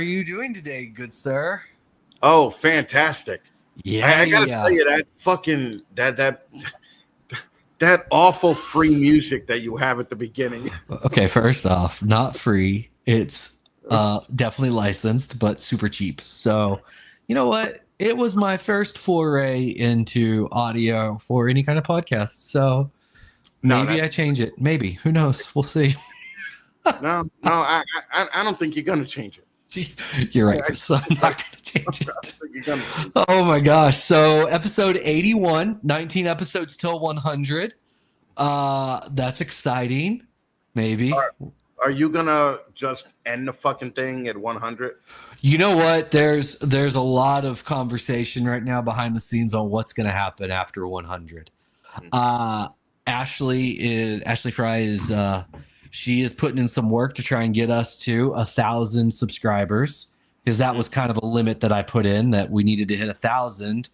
are you doing today, good sir? Oh, fantastic. Yeah, I gotta tell you that fucking that awful free music that you have at the beginning. Okay, first off, not free. It's definitely licensed, but super cheap. So, you know what? It was my first foray into audio for any kind of podcast. So maybe I change it. Maybe. Who knows? We'll see. No, I don't think you're gonna change it. You're right, Chris. I'm not going to change it. Oh my gosh. So episode 81, 19 episodes till 100. That's exciting. Maybe. Are you gonna just end the fucking thing at 100? You know what? There's a lot of conversation right now behind the scenes on what's going to happen after 100. Ashley Fry is she is putting in some work to try and get us to 1,000 subscribers, because that was kind of a limit that I put in, that we needed to hit 1,000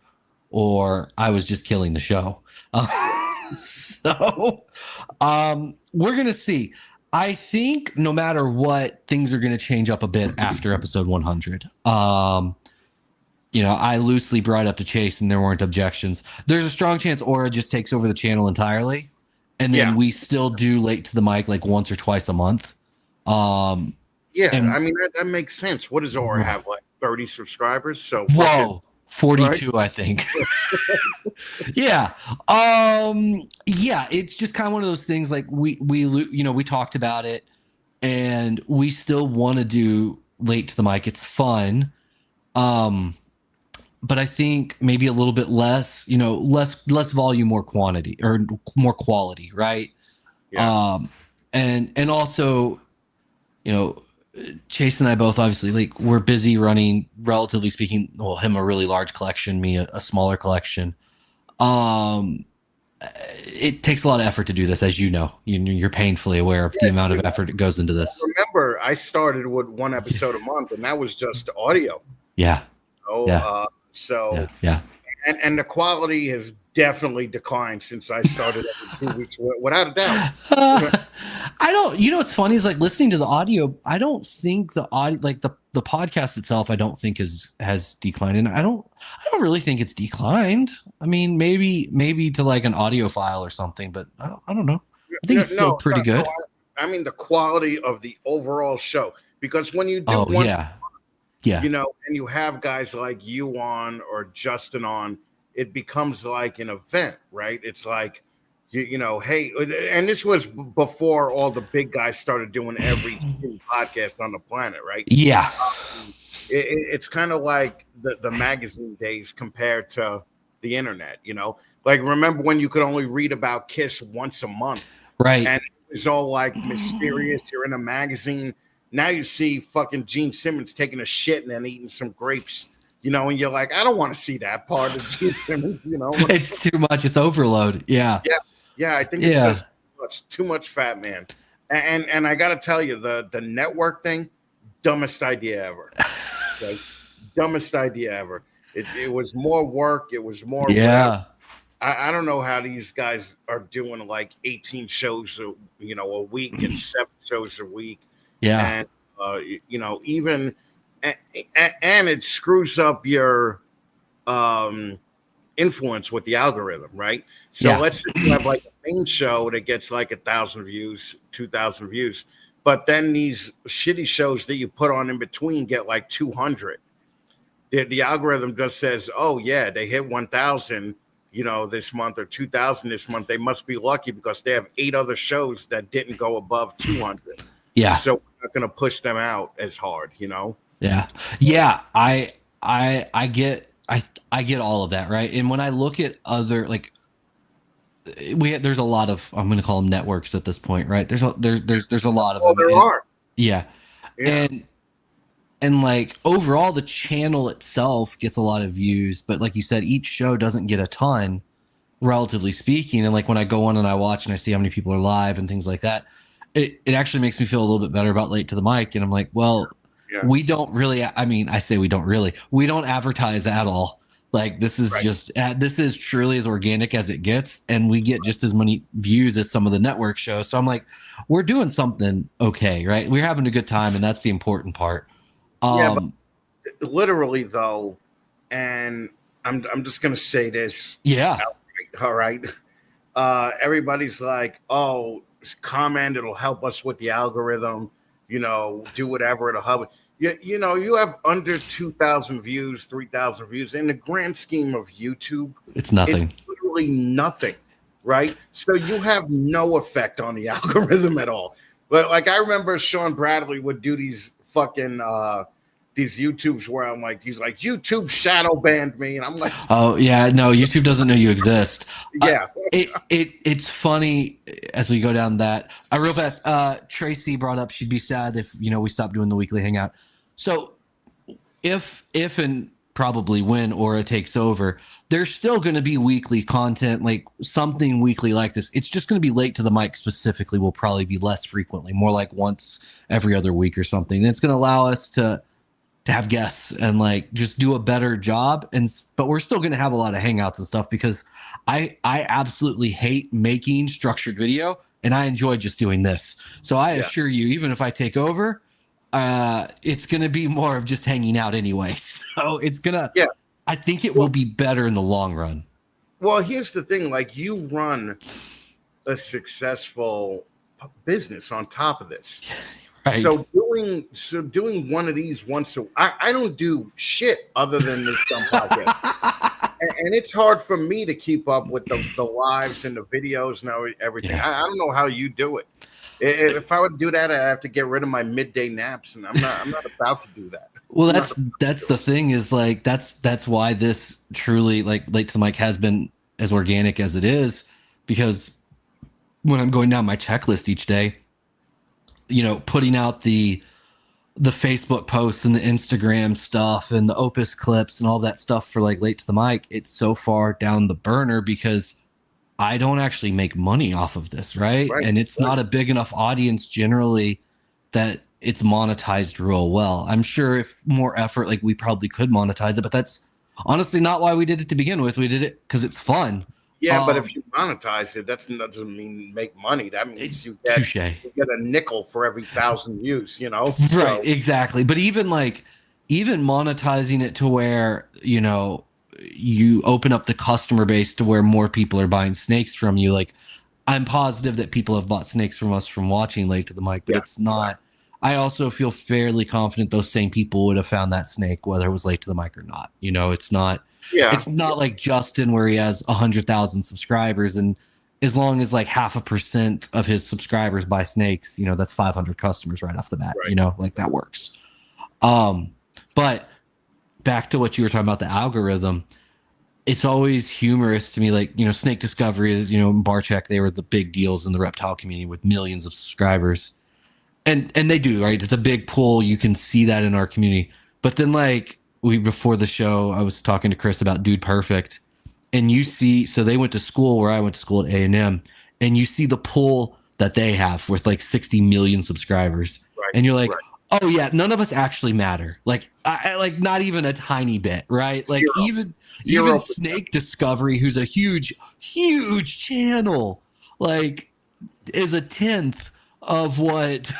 or I was just killing the show. So we're going to see. I think no matter what, things are going to change up a bit after episode 100. I loosely brought up to Chaise and there weren't objections. There's a strong chance Aura just takes over the channel entirely. And then we still do Late to the Mic like once or twice a month. I mean, that makes sense. What does Aura have, like 30 subscribers? So 42, right? I think. Yeah. It's just kind of one of those things, like we talked about it and we still want to do Late to the Mic. It's fun. But I think maybe a little bit less, less volume, more quantity, or more quality, right? Yeah. And also, Chaise and I both obviously, like, we're busy running, relatively speaking, him a really large collection, me a smaller collection. It takes a lot of effort to do this, as you know. You're painfully aware of the amount of effort that goes into this. Remember, I started with one episode a month, and that was just audio. Yeah. And the quality has definitely declined since I started every 2 weeks, without a doubt. What's funny is, like, listening to the audio, I don't think the audio, like the podcast itself, I don't think has declined. And I don't really think it's declined. I mean, maybe to like an audio file or something, but I don't know. I think it's still pretty good. No, I mean the quality of the overall show, because when you do and you have guys like you on or Justin on, it becomes like an event, right? It's like, hey, and this was before all the big guys started doing every podcast on the planet, right? Yeah. It's kind of like the magazine days compared to the internet, Like, remember when you could only read about Kiss once a month? Right. And it was all like mysterious. You're in a magazine. Now you see fucking Gene Simmons taking a shit and then eating some grapes, and you're like, I don't want to see that part of Gene Simmons, It's too much. It's overload. Yeah. Yeah. I think it's just too much Fatman. And I got to tell you, the network thing, dumbest idea ever. Okay? Dumbest idea ever. It was more work. It was more. Yeah. I don't know how these guys are doing like 18 shows, a week and 7 shows a week. Yeah. And, even, and it screws up your influence with the algorithm, right? So let's say you have like a main show that gets like 1,000 views, 2,000 views, but then these shitty shows that you put on in between get like 200. The algorithm just says, oh yeah, they hit 1,000, this month, or 2,000 this month. They must be lucky because they have 8 other shows that didn't go above 200. Yeah. So we're not going to push them out as hard, Yeah. Yeah. I get all of that. Right. And when I look at other, like, there's a lot of, I'm going to call them networks at this point, right? There's a lot of them. There are. Yeah. And like overall, the channel itself gets a lot of views, but like you said, each show doesn't get a ton, relatively speaking. And like when I go on and I watch and I see how many people are live and things like that, it actually makes me feel a little bit better about Late to the Mic. And I'm like, well, we don't really, we don't advertise at all. Like, this is this is truly as organic as it gets. And we get just as many views as some of the network shows. So I'm like, we're doing something okay, right? We're having a good time. And that's the important part. Yeah, but literally though, and I'm just gonna say this. Yeah. All right. Everybody's like, oh, comment, it'll help us with the algorithm, do whatever, it'll help. You have under 2,000 views, 3,000 views. In the grand scheme of YouTube, it's nothing. It's literally nothing, right? So you have no effect on the algorithm at all. But like I remember Sean Bradley would do these fucking these YouTubes where he's like, YouTube shadow banned me, and I'm like, oh yeah, no, YouTube doesn't know you exist. Yeah, it's funny as we go down that. Real fast, Tracy brought up she'd be sad if we stopped doing the weekly hangout. So if and probably when Aura takes over, there's still going to be weekly content, like something weekly like this. It's just going to be late to the mic specifically. Will probably be less frequently, more like once every other week or something. And it's going to allow us to have guests and like just do a better job. But we're still going to have a lot of hangouts and stuff because I absolutely hate making structured video and I enjoy just doing this. So I assure you, even if I take over, it's going to be more of just hanging out anyway. So it's going to, I think it will be better in the long run. Well, here's the thing, like you run a successful business on top of this. Right. So doing one of these once I don't do shit other than this dumb podcast. and it's hard for me to keep up with the lives and the videos and everything. I don't know how you do it. If I would do that, I'd have to get rid of my midday naps, and I'm not about to do that. Well, that's the thing is like that's why this truly like Late to the Mic has been as organic as it is, because when I'm going down my checklist each day, putting out the Facebook posts and the Instagram stuff and the Opus clips and all that stuff for like Late to the Mic, it's so far down the burner because I don't actually make money off of this, right? And it's not a big enough audience generally that it's monetized real well. I'm sure if more effort, like we probably could monetize it, but that's honestly not why we did it to begin with. We did it because it's fun. Yeah, but if you monetize it, that doesn't mean make money. That means you get a nickel for every 1,000 views, Right, so. Exactly. But even monetizing it to where, you open up the customer base to where more people are buying snakes from you. Like I'm positive that people have bought snakes from us from watching Late to the Mic, but it's not. I also feel fairly confident those same people would have found that snake, whether it was Late to the Mic or not. It's not. Yeah. It's not like Justin where he has 100,000 subscribers, and as long as like 0.5% of his subscribers buy snakes, that's 500 customers right off the bat. Right. Like that works. But back to what you were talking about, the algorithm. It's always humorous to me, like, Snake Discovery is, Barchek, they were the big deals in the reptile community with millions of subscribers. And they do, right? It's a big pull. You can see that in our community. But then like before the show, I was talking to Chris about Dude Perfect, and you see, so they went to school where I went to school at A&M, and you see the pull that they have with like 60 million subscribers. Right, and you're like, oh yeah, none of us actually matter. Like I like not even a tiny bit, right? Like even Snake Discovery, who's a huge channel, like is a 1/10 of what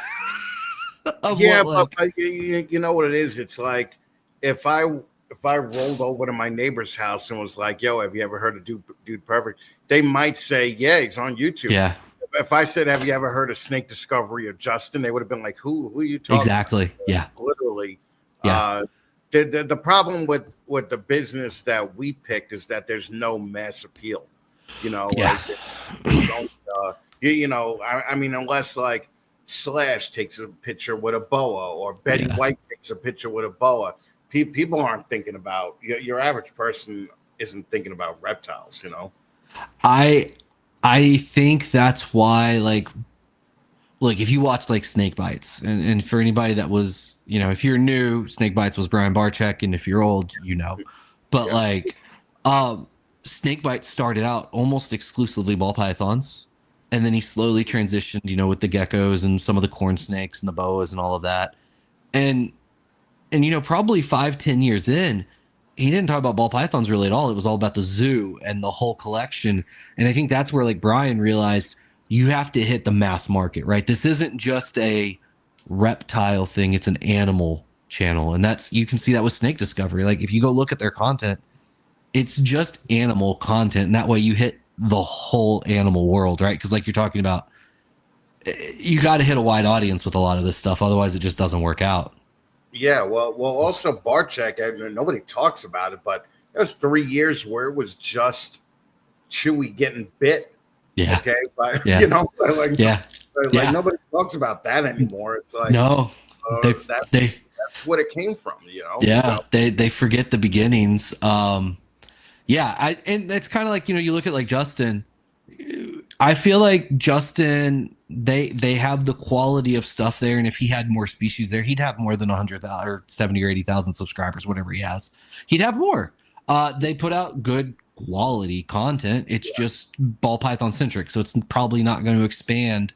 but you know what it is? It's like if I rolled over to my neighbor's house and was like, yo, have you ever heard of Dude Perfect? They might say, yeah, he's on YouTube. Yeah. If I said, have you ever heard of Snake Discovery or Justin? They would have been like, who are you talking Exactly. about? Yeah. Literally. Yeah. The problem with the business that we picked is that there's no mass appeal. Yeah. I mean, unless like Slash takes a picture with a boa or Betty White takes a picture with a boa. People aren't thinking about, your average person isn't thinking about reptiles, I think that's why, like if you watch like Snake Bites, and for anybody that was, if you're new, Snake Bites was Brian Barchek, and if you're old, but Snake Bites started out almost exclusively ball pythons, and then he slowly transitioned, with the geckos and some of the corn snakes and the boas and all of that, and probably 5-10 years in, he didn't talk about ball pythons really at all. It was all about the zoo and the whole collection. And I think that's where like Brian realized you have to hit the mass market, right? This isn't just a reptile thing. It's an animal channel, and that's, you can see that with Snake Discovery. Like if you go look at their content, it's just animal content, and that way you hit the whole animal world, right? Because like you're talking about, you got to hit a wide audience with a lot of this stuff, otherwise it just doesn't work out. Yeah, well, also Barcheck, nobody talks about it, but there was 3 years where it was just Chewy getting bit. Yeah. Okay, but Yeah. like nobody talks about that anymore. It's like, no, that's what it came from, Yeah, so. They forget the beginnings. And that's kind of like, you look at like Justin. I feel like Justin, they have the quality of stuff there, and if he had more species there, he'd have more than 100,000 or 70 or 80,000 subscribers, whatever he has. He'd have more. They put out good quality content. It's just ball python centric, so it's probably not going to expand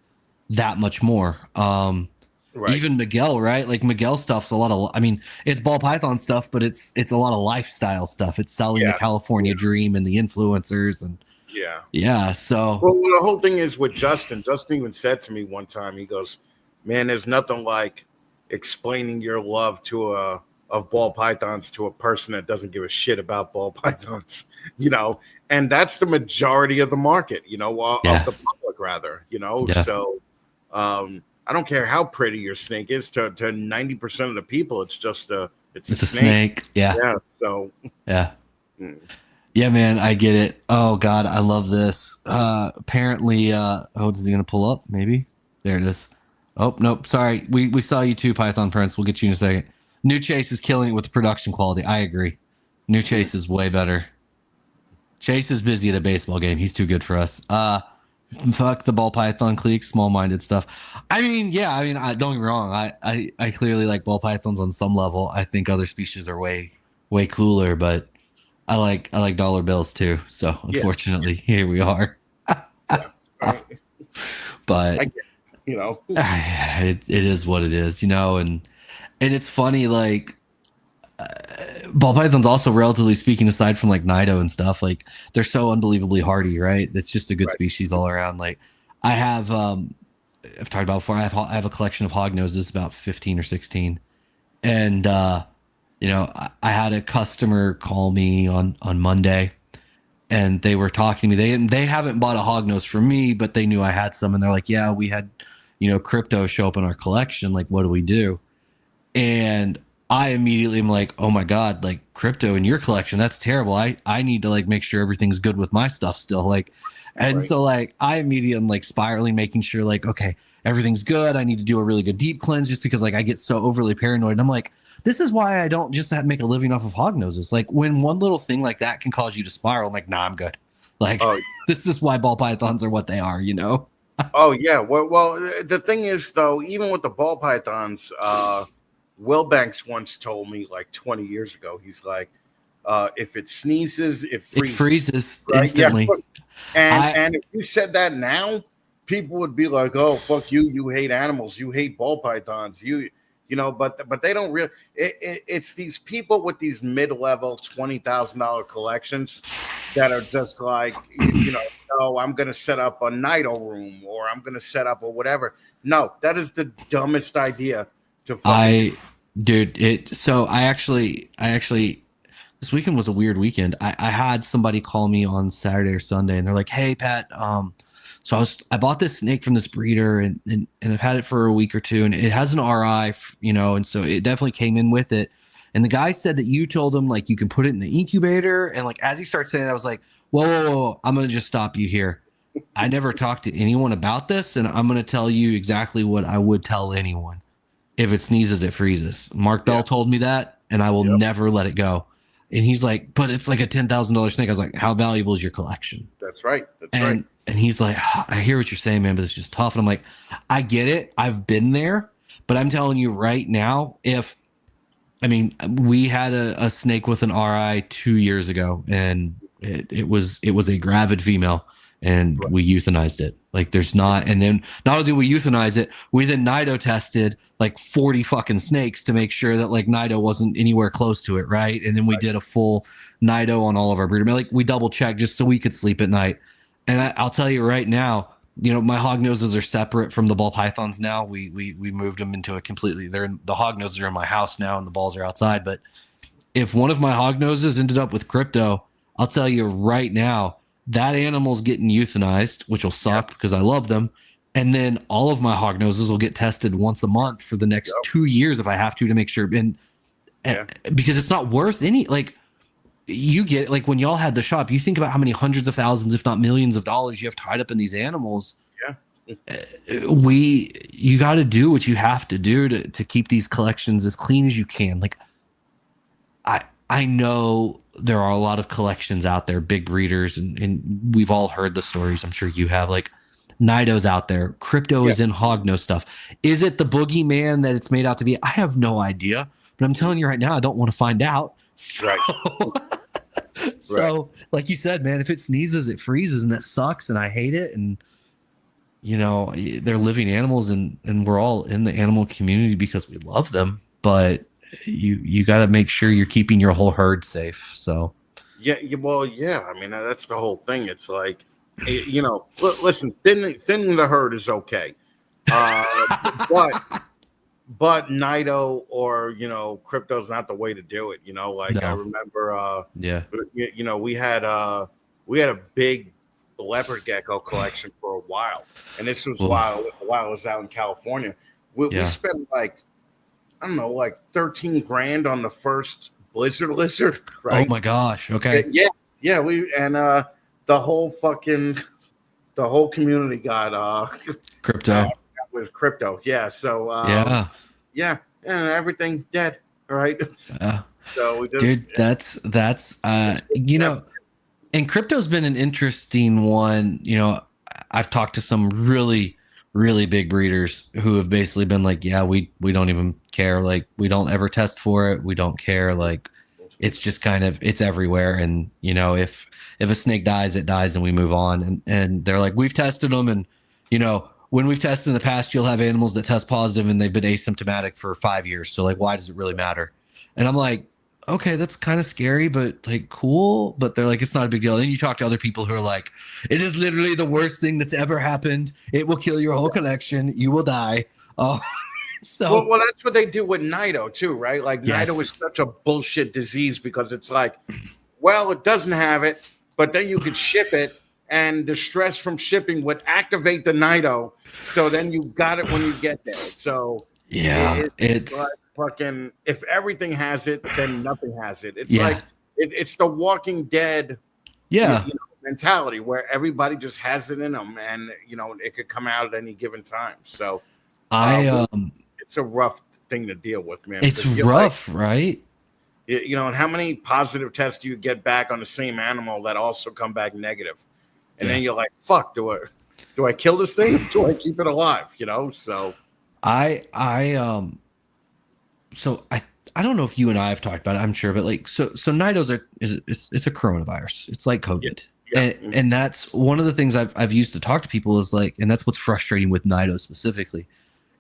that much more. Right. Even Miguel, right? Like Miguel stuff's a lot of, I mean, it's ball python stuff, but it's a lot of lifestyle stuff. It's selling the California dream and the influencers and so well, the whole thing is with Justin even said to me one time, he goes, man, there's nothing like explaining your love to of ball pythons to a person that doesn't give a shit about ball pythons, and that's the majority of the market, of the public rather, so I don't care how pretty your snake is to 90% of the people, it's just it's a snake. So yeah, man, I get it. Oh God, I love this. Apparently, is he gonna pull up? Maybe there it is. Oh nope, sorry, we saw you too, Python Prince. We'll get you in a second. New Chaise is killing it with the production quality. I agree. New Chaise is way better. Chaise is busy at a baseball game. He's too good for us. Fuck the ball python clique, small-minded stuff. I mean, don't get me wrong. I clearly like ball pythons on some level. I think other species are way cooler, but I like dollar bills too. So unfortunately, here we are. But it is what it is, and it's funny, like ball pythons also, relatively speaking, aside from like Nido and stuff, like they're so unbelievably hardy, right? It's just a good species all around. Like I have I've talked about before, I have a collection of hog noses, about 15 or 16, and I had a customer call me on Monday, and they were talking to me. They haven't bought a hog nose from me, but they knew I had some, and they're like, yeah, we had crypto show up in our collection, like what do we do? And I immediately am like, oh my God, like crypto in your collection, that's terrible. I need to like make sure everything's good with my stuff still. Like, and so like I immediately am like spiraling, making sure like, okay, everything's good. I need to do a really good deep cleanse, just because like I get so overly paranoid. And I'm like, this is why I don't just have to make a living off of hog noses. Like when one little thing like that can cause you to spiral, I'm like, nah, I'm good. Like this is why ball pythons are what they are, Oh yeah. Well, the thing is though, even with the ball pythons, Will Banks once told me like 20 years ago, he's like, if it sneezes, it freezes. It freezes instantly. Yeah. And if you said that now, people would be like, oh, fuck you. You hate animals. You hate ball pythons. But they don't really. It's these people with these mid-level $20,000 collections that are just like, oh, I'm going to set up a Nido room, or I'm going to set up a whatever. No, that is the dumbest idea. I actually this weekend was a weird weekend. I had somebody call me on Saturday or Sunday, and they're like, hey Pat, so I bought this snake from this breeder, and I've had it for a week or two, and it has an RI, and so it definitely came in with it. And the guy said that you told him like you can put it in the incubator, and like as he started saying that, I was like, whoa, I'm gonna just stop you here. I never talked to anyone about this, and I'm gonna tell you exactly what I would tell anyone. If it sneezes, it freezes. Mark Bell told me that, and I will never let it go. And he's like, but it's like a $10,000 snake. I was like, how valuable is your collection? That's right. And he's like, I hear what you're saying, man, but it's just tough. And I'm like, I get it. I've been there, but I'm telling you right now, we had a snake with an RI 2 years ago, and it was a gravid female, and we euthanized it. Like there's not, and then not only did we euthanize it, we then Nido tested like 40 fucking snakes to make sure that like Nido wasn't anywhere close to it. Right. And then we did a full Nido on all of our breeder. Like we double checked just so we could sleep at night. And I'll tell you right now, my hog noses are separate from the ball pythons now. We moved them into a completely. The hog noses are in my house now, and the balls are outside. But if one of my hog noses ended up with crypto, I'll tell you right now that animal's getting euthanized, which will suck because I love them. And then all of my hog noses will get tested once a month for the next 2 years if I have to make sure. And because it's not worth any, like, you get, like, when y'all had the shop, you think about how many hundreds of thousands, if not millions of dollars you have tied up in these animals. You got to do what you have to do to keep these collections as clean as you can. Like, I know there are a lot of collections out there, big breeders, and we've all heard the stories. I'm sure you have, like, Nido's out there. Crypto is in hognose stuff. Is it the boogeyman that it's made out to be? I have no idea, but I'm telling you right now, I don't want to find out. So, so like you said, man, if it sneezes, it freezes, and that sucks, and I hate it. And they're living animals, and we're all in the animal community because we love them. But you got to make sure you're keeping your whole herd safe. So I mean, that's the whole thing. It's like, listen, thinning the herd is okay, but Nido or crypto's not the way to do it. I remember, we had a big leopard gecko collection for a while, and this was while I was out in California. We spent like, I don't know, like $13,000 on the first blizzard lizard. Right? Oh my gosh! Okay. Yeah. The whole community got crypto. With crypto. Yeah. So and everything dead. Right. So we just, dude, that's and crypto's been an interesting one. I've talked to some really, really big breeders who have basically been like, yeah, we don't even care. Like, we don't ever test for it. We don't care. Like, it's just kind of, it's everywhere. And, if a snake dies, it dies, and we move on. And they're like, we've tested them. And, when we've tested in the past, you'll have animals that test positive and they've been asymptomatic for 5 years. So, like, why does it really matter? And I'm like, okay, that's kind of scary, but, like, cool. But they're like, it's not a big deal. And you talk to other people who are like, it is literally the worst thing that's ever happened. It will kill your whole collection. You will die. Oh, so well, that's what they do with Nido too, right? Like, Nido is such a bullshit disease because it's like, well, it doesn't have it, but then you could ship it, and the stress from shipping would activate the Nido. So then you got it when you get there. So it's like fucking, if everything has it, then nothing has it. It's like it's the Walking Dead mentality where everybody just has it in them, and it could come out at any given time. So it's a rough thing to deal with, man. It's rough, right? And how many positive tests do you get back on the same animal that also come back negative? And then you're like, fuck, do I kill this thing? Do I keep it alive? So I don't know if you and I have talked about it, I'm sure, but like, so Nido's it's a coronavirus. It's like COVID. And that's one of the things I've used to talk to people is like, and that's what's frustrating with Nido specifically.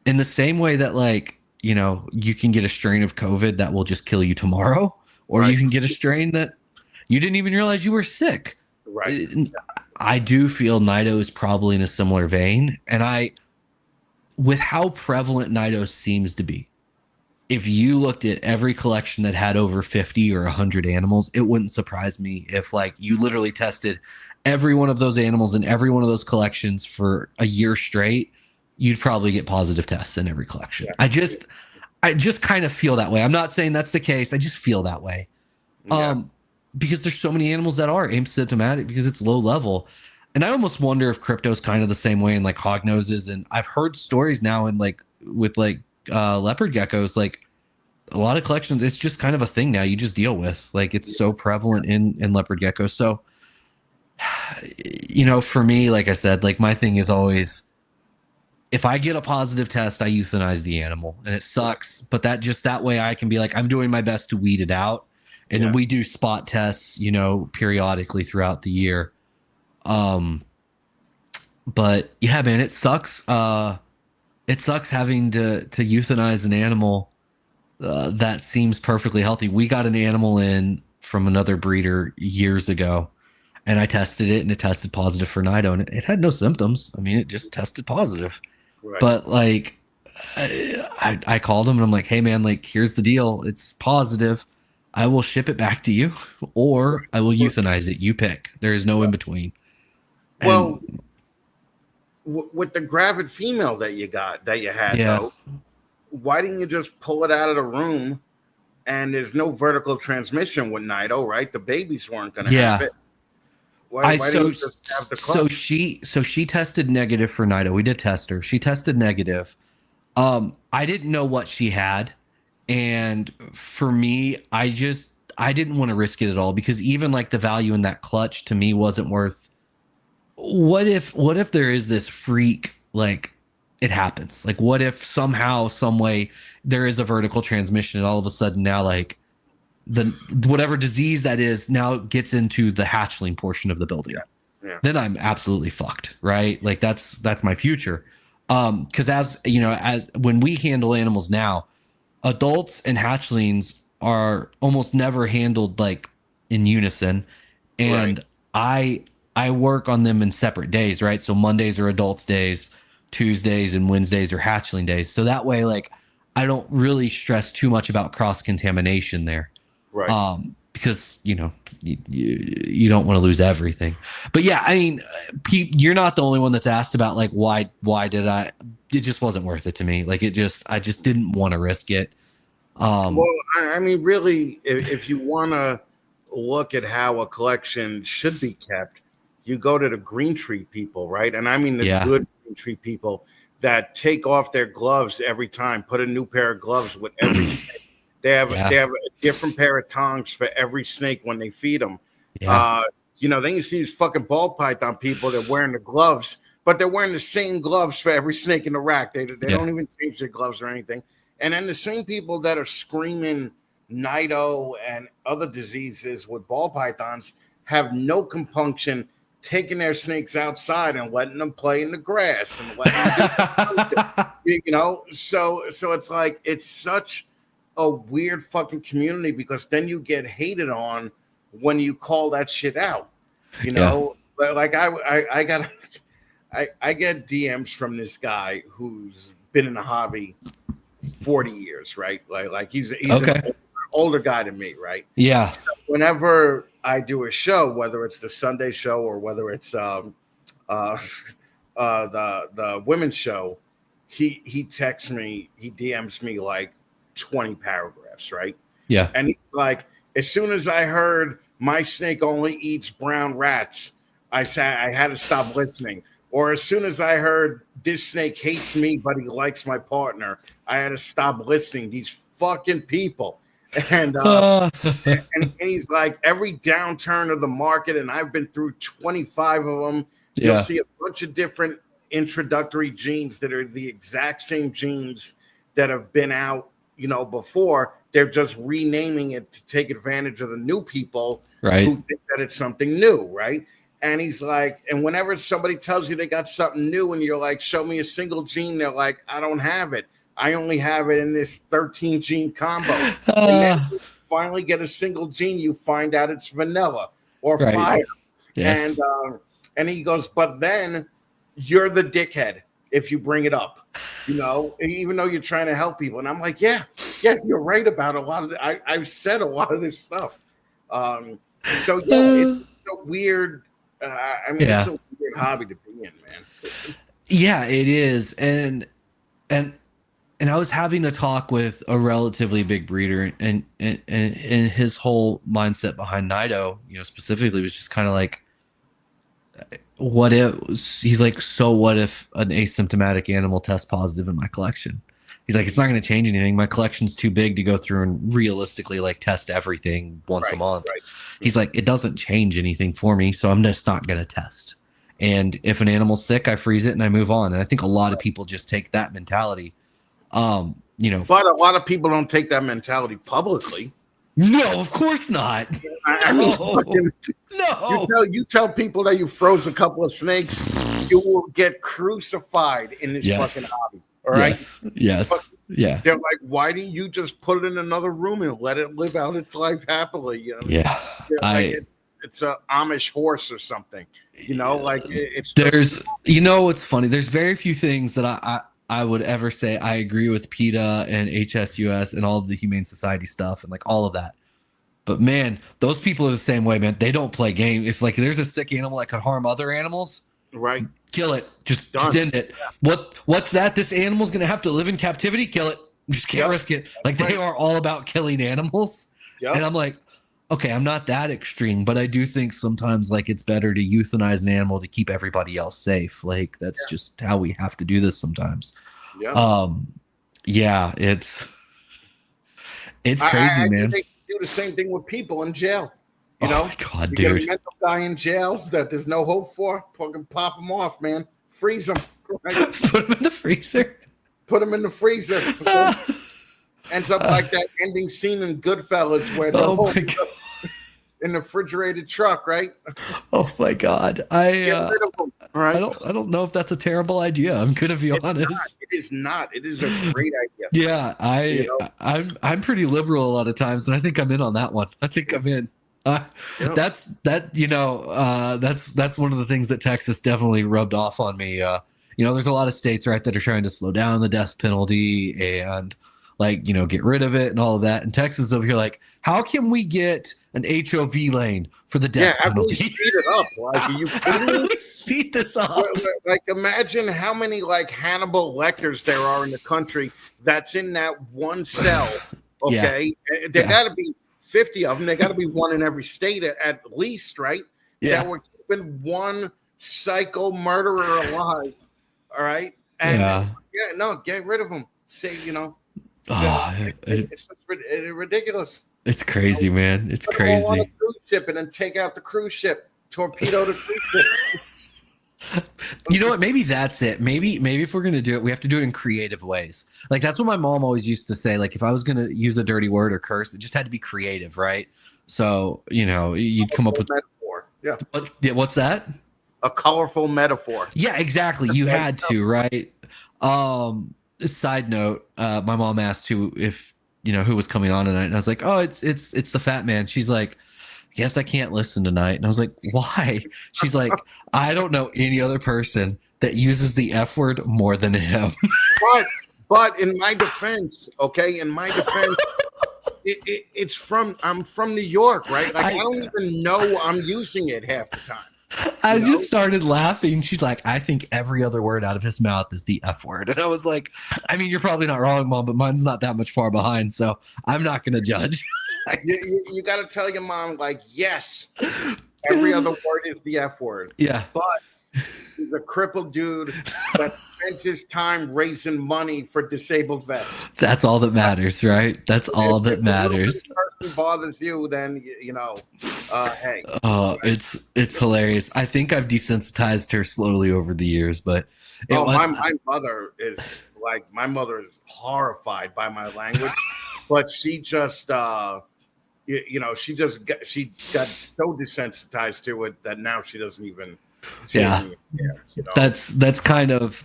In the same way that, like, you can get a strain of COVID that will just kill you tomorrow, or you can get a strain that you didn't even realize you were sick. Right. I do feel Nido is probably in a similar vein. And with how prevalent Nido seems to be, if you looked at every collection that had over 50 or 100 animals, it wouldn't surprise me if, like, you literally tested every one of those animals in every one of those collections for a year straight. You'd probably get positive tests in every collection. I just kind of feel that way. I'm not saying that's the case. I just feel that way. Because there's so many animals that are asymptomatic because it's low level. And I almost wonder if crypto's kind of the same way in, like, hog noses. And I've heard stories now in, like, with, like, leopard geckos, like, a lot of collections, it's just kind of a thing now you just deal with. Like, it's so prevalent in leopard geckos. So, for me, like I said, like, my thing is always, if I get a positive test, I euthanize the animal, and it sucks, but that way I can be like, I'm doing my best to weed it out. And then we do spot tests, periodically throughout the year. But yeah, man, it sucks. It sucks having to euthanize an animal that seems perfectly healthy. We got an animal in from another breeder years ago, and I tested it, and it tested positive for Nido, and it had no symptoms. I mean, it just tested positive. Right. But like, I called him and I'm like, hey man, like here's the deal. It's positive. I will ship it back to you, or I will euthanize it. You pick. There is no in between. Well, with the gravid female that you had though, why didn't you just pull it out of the room? And there's no vertical transmission with Nido, right? The babies weren't going to have it. Why didn't you just have the clutch? So she tested negative for Nido. We did test her. She tested negative. I didn't know what she had, and for me, I didn't want to risk it at all, because even like the value in that clutch to me wasn't worth. What if there is this freak, like it happens? Like what if somehow, some way there is a vertical transmission and all of a sudden now like the whatever disease that is now gets into the hatchling portion of the building. Yeah. Then I'm absolutely fucked, right? Like that's my future. Because as you know, as when we handle animals now, adults and hatchlings are almost never handled like in unison, and I work on them in separate days, right? So Mondays are adults days, Tuesdays and Wednesdays are hatchling days. So that way, like I don't really stress too much about cross contamination there. Right. Because you know you don't want to lose everything. But yeah, I mean, Pete, you're not the only one that's asked about like why did I? It just wasn't worth it to me. Like I just didn't want to risk it. Well, I mean, really, if you want to look at how a collection should be kept, you go to the Green Tree people, right? And I mean the good Green Tree people that take off their gloves every time, put a new pair of gloves with every snake. They have a different pair of tongs for every snake when they feed them. Yeah. You know, then you see these fucking ball python people that wearing the gloves, but they're wearing the same gloves for every snake in the rack. They don't even change their gloves or anything. And then the same people that are screaming Nido and other diseases with ball pythons have no compunction taking their snakes outside and letting them play in the grass and letting them you know. So it's like it's such a weird fucking community, because then you get hated on when you call that shit out, you know. Like I get DMs from this guy who's been in the hobby 40 years, right? Like he's an older guy than me, right? Yeah. So whenever I do a show, whether it's the Sunday show or whether it's the women's show, he texts me, he DMs me like 20 paragraphs, right? Yeah. And he's like, as soon as I heard my snake only eats brown rats, I said I had to stop listening. Or as soon as I heard this snake hates me, but he likes my partner, I had to stop listening. These fucking people. And and he's like, every downturn of the market, and I've been through 25 of them. You'll see a bunch of different introductory genes that are the exact same genes that have been out, you know, before. They're just renaming it to take advantage of the new people who think that it's something new, right? And he's like, and whenever somebody tells you they got something new and you're like, show me a single gene, they're like, I don't have it. I only have it in this 13 gene combo. And then you finally get a single gene, you find out it's vanilla or fire. Yes. And he goes, but then you're the dickhead if you bring it up, you know, even though you're trying to help people. And I'm like, yeah, you're right about a lot of I've said a lot of this stuff. So it's a weird. I mean, it's a weird hobby to be in, man. Yeah, it is, and I was having a talk with a relatively big breeder, and his whole mindset behind Nido, you know, specifically was just kind of like, what if he's like, so what if an asymptomatic animal tests positive in my collection? He's like, it's not going to change anything. My collection's too big to go through and realistically like test everything once a month. He's like, it doesn't change anything for me, so I'm just not going to test. And if an animal's sick, I freeze it and I move on. And I think a lot of people just take that mentality. You know, but a lot of people don't take that mentality publicly. No, of course not. I mean, no. You tell people that you froze a couple of snakes, you will get crucified in this fucking hobby. All right. Yes. Yeah. They're like, why didn't you just put it in another room and let it live out its life happily? You know? Yeah. it's a Amish horse or something. You know, like it's there's what's funny. There's very few things that I would ever say I agree with PETA and HSUS and all of the Humane Society stuff and like all of that. But man, those people are the same way, man. They don't play game. If like there's a sick animal that could harm other animals, right, kill it. Just end it. Yeah. What's that? This animal's gonna have to live in captivity. Kill it. Just can't risk it. Like they are all about killing animals. Yep. And I'm like, okay, I'm not that extreme, but I do think sometimes like it's better to euthanize an animal to keep everybody else safe. Like that's just how we have to do this sometimes. Yeah. Yeah, it's crazy, man. They do the same thing with people in jail. You oh know, my God, you dude. get a mental guy in jail that there's no hope for. Fucking pop him off, man. Freeze him. Right? Put him in the freezer. Put him in the freezer. Ends up like that ending scene in Goodfellas where they're in the refrigerated truck, right? Oh my God. Get rid of them. All right. I don't know if that's a terrible idea. I'm gonna be honest. It is not. It is a great idea. Yeah, I'm pretty liberal a lot of times, and I think I'm in on that one. I think I'm in. That's one of the things that Texas definitely rubbed off on me. There's a lot of states, right, that are trying to slow down the death penalty and like, get rid of it and all of that. And Texas over here, like, how can we get an HOV lane for the death penalty? Speed it up. Like, are you kidding me? Speed this up. Like, imagine how many like Hannibal Lecters there are in the country that's in that one cell. Okay, there got to be 50 of them. There got to be one in every state at least, right? Yeah, that we're keeping one psycho murderer alive. All right, and get rid of them. Say, it's ridiculous. It's crazy, man. It's crazy. On a cruise ship and then take out the cruise ship, torpedo the cruise ship. You know what? Maybe that's it. Maybe if we're gonna do it, we have to do it in creative ways. Like that's what my mom always used to say. Like if I was gonna use a dirty word or curse, it just had to be creative, right? So you'd come up with metaphor. Yeah. What's that? A colorful metaphor. Yeah, exactly. You had to, right? Side note, my mom asked who was coming on tonight, and I was like, oh, it's the Fatman. She's like, yes, I can't listen tonight. And I was like, why? She's like, I don't know any other person that uses the F word more than him. But in my defense, I'm from New York, right? Like I don't even know I'm using it half the time. I just started laughing. She's like, I think every other word out of his mouth is the F word. And I was like, I mean, you're probably not wrong, Mom, but mine's not that much far behind. So I'm not going to judge. You got to tell your mom, like, yes, every other word is the F word. Yeah. But he's a crippled dude that spends his time raising money for disabled vets. That's all that matters, right? That's all that matters. If the person bothers you, then, hey. Oh, it's hilarious. I think I've desensitized her slowly over the years, but my mother is horrified by my language, but she just she got so desensitized to it that now she doesn't even care, that's kind of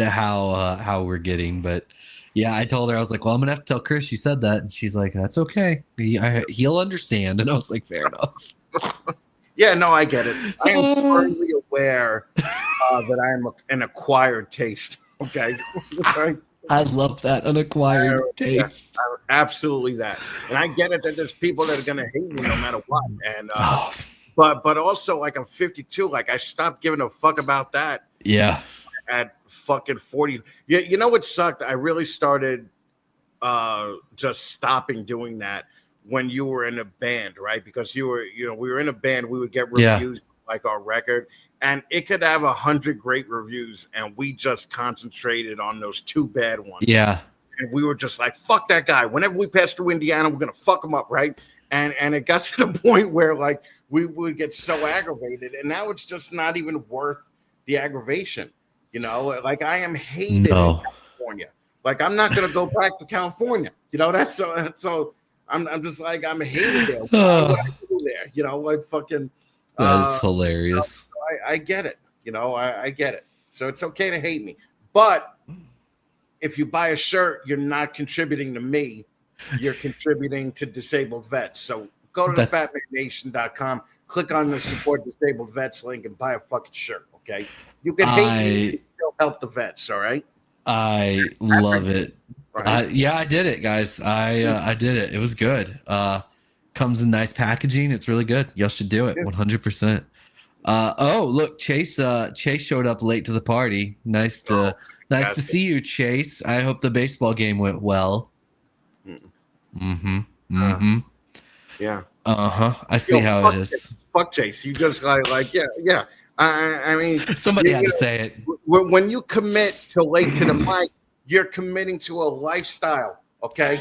how we're getting. But yeah, I told her, I was like, well, I'm gonna have to tell Chris you said that, and she's like, that's okay, he'll understand. And I was like, fair enough. Yeah, no, I get it. I am firmly aware that I am an acquired taste. Okay. I love that, an acquired taste. Absolutely that. And I get it that there's people that are going to hate me no matter what. And but also, like, I'm 52. Like, I stopped giving a fuck about that. Yeah. At fucking 40. You know what sucked? I really started just stopping doing that when you were in a band, right? Because we were in a band, we would get reviews like our record, and it could have 100 great reviews, and we just concentrated on those 2 bad ones. Yeah. And we were just like, fuck that guy. Whenever we pass through Indiana, we're gonna fuck him up, right? And it got to the point where like we would get so aggravated, and now it's just not even worth the aggravation. Like I am hated in California. Like I'm not gonna go back to California. That's so I'm just like, I'm hated there. What would I do there? Like fucking. That is hilarious. I get it. I get it. So it's okay to hate me. But if you buy a shirt, you're not contributing to me. You're contributing to disabled vets. So go to the fatmannation.com, click on the support disabled vets link, and buy a fucking shirt. Okay, you can hate me and still help the vets. All right. I love it. Right? Yeah, I did it, guys. I did it. It was good. Comes in nice packaging. It's really good. Y'all should do it. 100%. Oh, look, Chase showed up late to the party. Nice to see you, Chase. I hope the baseball game went well. Yeah. I see how it is. Fuck Chase. You just like yeah. I mean, somebody had to say it. When you commit to late to the mic, you're committing to a lifestyle. Okay.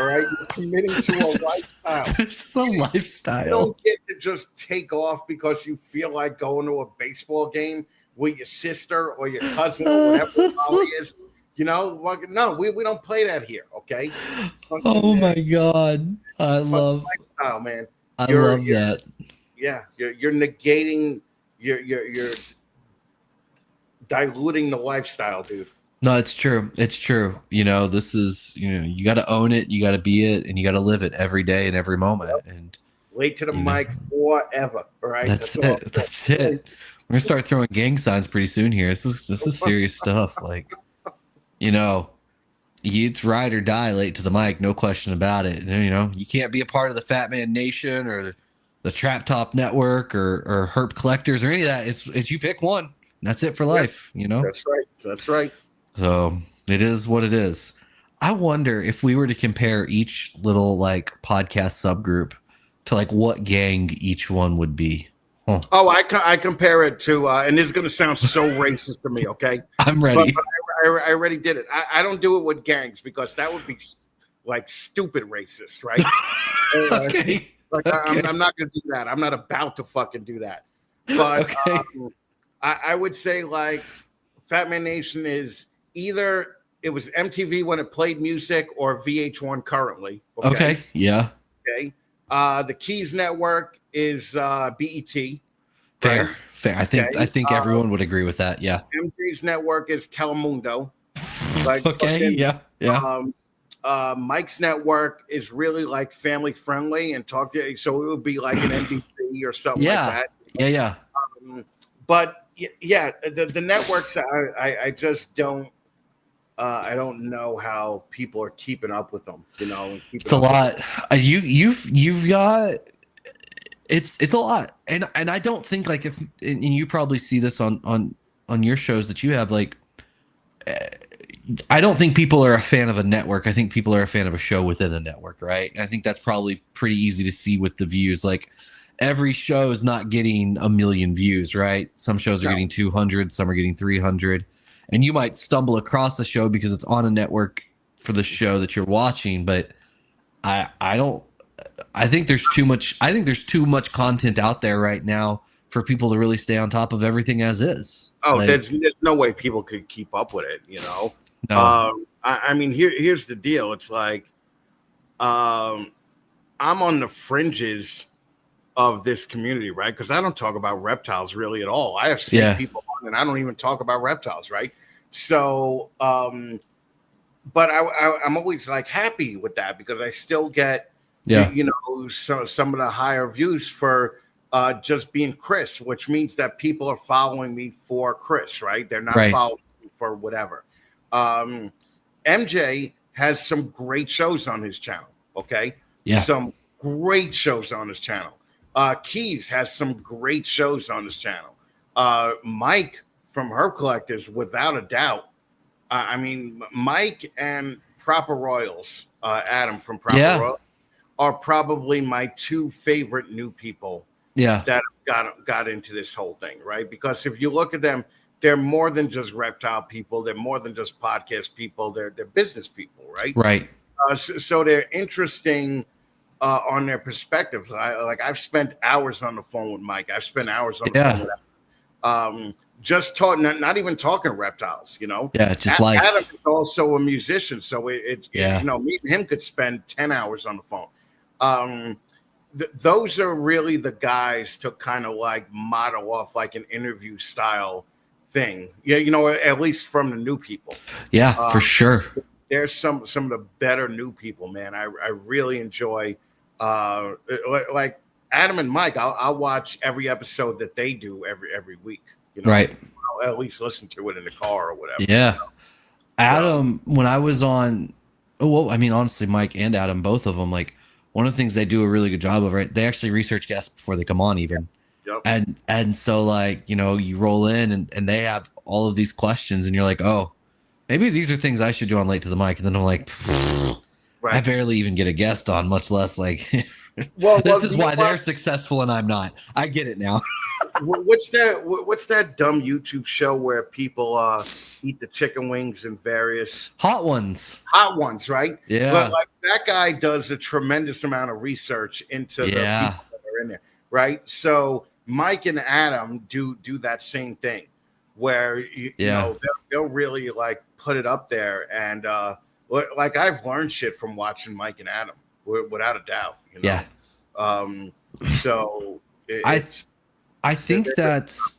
All right. You're committing to a lifestyle. This is a lifestyle. You don't get to just take off because you feel like going to a baseball game with your sister or your cousin or whatever the is. You know, no, we don't play that here. Okay. Oh my God. I love lifestyle, man. I love that. Yeah. You're negating you're diluting the lifestyle, dude. No, it's true. It's true. You know, this is, you got to own it. You got to be it, and you got to live it every day and every moment. And late to the mic forever. All right. That's it. That's it. We're gonna start throwing gang signs pretty soon here. This is serious stuff. Like, it's ride or die late to the mic, no question about it. And, you can't be a part of the Fat Man Nation or the Trap Top Network or Herp Collectors or any of that. It's you pick one. That's it for life. That's right. That's right. So it is what it is. I wonder if we were to compare each little podcast subgroup to what gang each one would be. Huh. Oh, I compare it to, and this is going to sound so racist to me. Okay, I'm ready. But I already did it. I don't do it with gangs because that would be stupid racist, right? Okay. I'm not going to do that. I'm not about to fucking do that. But I would say Fat Man Nation is either it was MTV when it played music or VH1 currently. Okay. Yeah. Okay. The Keys Network is BET. Fair. Right? Fair. I think everyone would agree with that. Yeah. MTV's network is Telemundo. Okay. Yeah. Mike's network is really family friendly and so it would be an NBC or something like that. Yeah. But yeah, the networks I just don't. I don't know how people are keeping up with them. It's a lot. You've got. It's a lot, and I don't think and you probably see this on your shows that you have. I don't think people are a fan of a network. I think people are a fan of a show within a network, right? And I think that's probably pretty easy to see with the views. Every show is not getting 1 million views, right? Some shows are getting 200, some are getting 300. And you might stumble across the show because it's on a network for the show that you're watching, but I think there's too much content out there right now for people to really stay on top of everything as is. Oh, there's no way people could keep up with it, No. I mean, here's the deal. It's I'm on the fringes of this community, right? Because I don't talk about reptiles really at all. I have seen people on and I don't even talk about reptiles, right? So, but I'm always happy with that because I still get, some of the higher views for just being Chris, which means that people are following me for Chris, right? They're not following me for whatever. MJ has some great shows on his channel. Okay. Yeah. Some great shows on his channel. Keys has some great shows on his channel. Mike from Herb Collectors, without a doubt. I mean, Mike and Proper Royals, Adam from Proper Royals, are probably my two favorite new people that got into this whole thing, right? Because if you look at them, they're more than just reptile people. They're more than just podcast people. They're business people, right? Right. So they're interesting on their perspectives. I've spent hours on the phone with Mike. I've spent hours on the phone with him. Just talking, not even talking reptiles, Yeah, just life. Adam is also a musician, so me and him could spend 10 hours on the phone. Those are really the guys to kind of model off an interview style thing. Yeah, at least from the new people. Yeah, for sure. There's some of the better new people, man. I really enjoy Like Adam and Mike, I'll watch every episode that they do every week. Right. I'll at least listen to it in the car or whatever. Yeah. Adam, when I was on, well, I mean, honestly, Mike and Adam, both of them, like one of the things they do a really good job of, right? They actually research guests before they come on, even. Yep. And so, like, you roll in and they have all of these questions, and you're like, oh, maybe these are things I should do on Late to the Mic. And then I'm like, I barely even get a guest on, much less like. This is why they're successful and I'm not. I get it now. What's that dumb YouTube show where people eat the chicken wings in various hot ones, right? Yeah. But like that guy does a tremendous amount of research into the people that are in there, right? So Mike and Adam do that same thing where you know they'll really like put it up there, and like I've learned shit from watching Mike and Adam without a doubt. Yeah. So I think that's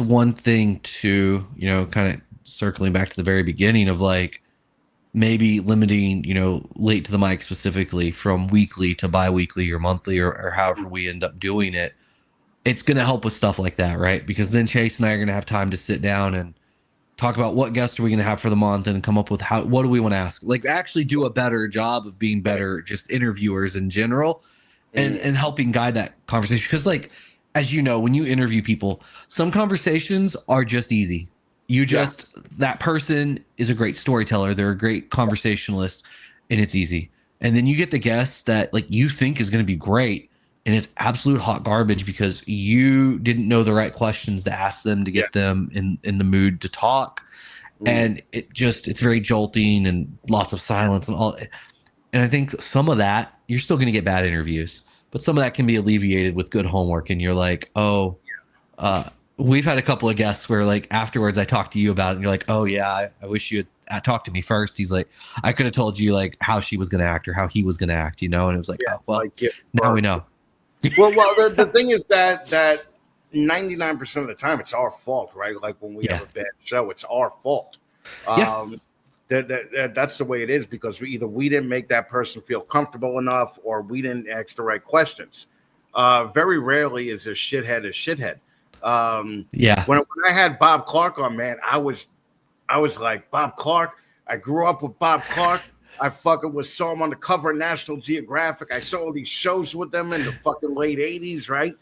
one thing too, kind of circling back to the very beginning of like maybe limiting, Late to the Mic specifically from weekly to bi-weekly or monthly or however we end up doing it. It's going to help with stuff like that, right? Because then Chaise and I are going to have time to sit down and talk about what guests are we going to have for the month and come up with what do we want to ask? Like actually do a better job of being better just interviewers in general and helping guide that conversation. Because like, as you know, when you interview people, some conversations are just easy. That person is a great storyteller. They're a great conversationalist and it's easy. And then you get the guest that like you think is going to be great and it's absolute hot garbage because you didn't know the right questions to ask them to get them in the mood to talk. And it's very jolting and lots of silence and all. And I think some of that, you're still going to get bad interviews, but some of that can be alleviated with good homework. And you're like, we've had a couple of guests where like afterwards I talked to you about it and you're like, oh yeah, I wish you had talked to me first. He's like, I could have told you like how she was going to act or how he was going to act, and it was like, now we know. Well, the thing is that 99% of the time it's our fault, right? Like when we have a bad show, it's our fault. That's the way it is because we didn't make that person feel comfortable enough or we didn't ask the right questions. Very rarely is a shithead. When I had Bob Clark on, man, I was like, Bob Clark. I grew up with Bob Clark. I fucking saw him on the cover of National Geographic. I saw all these shows with them in the fucking late 80s, right?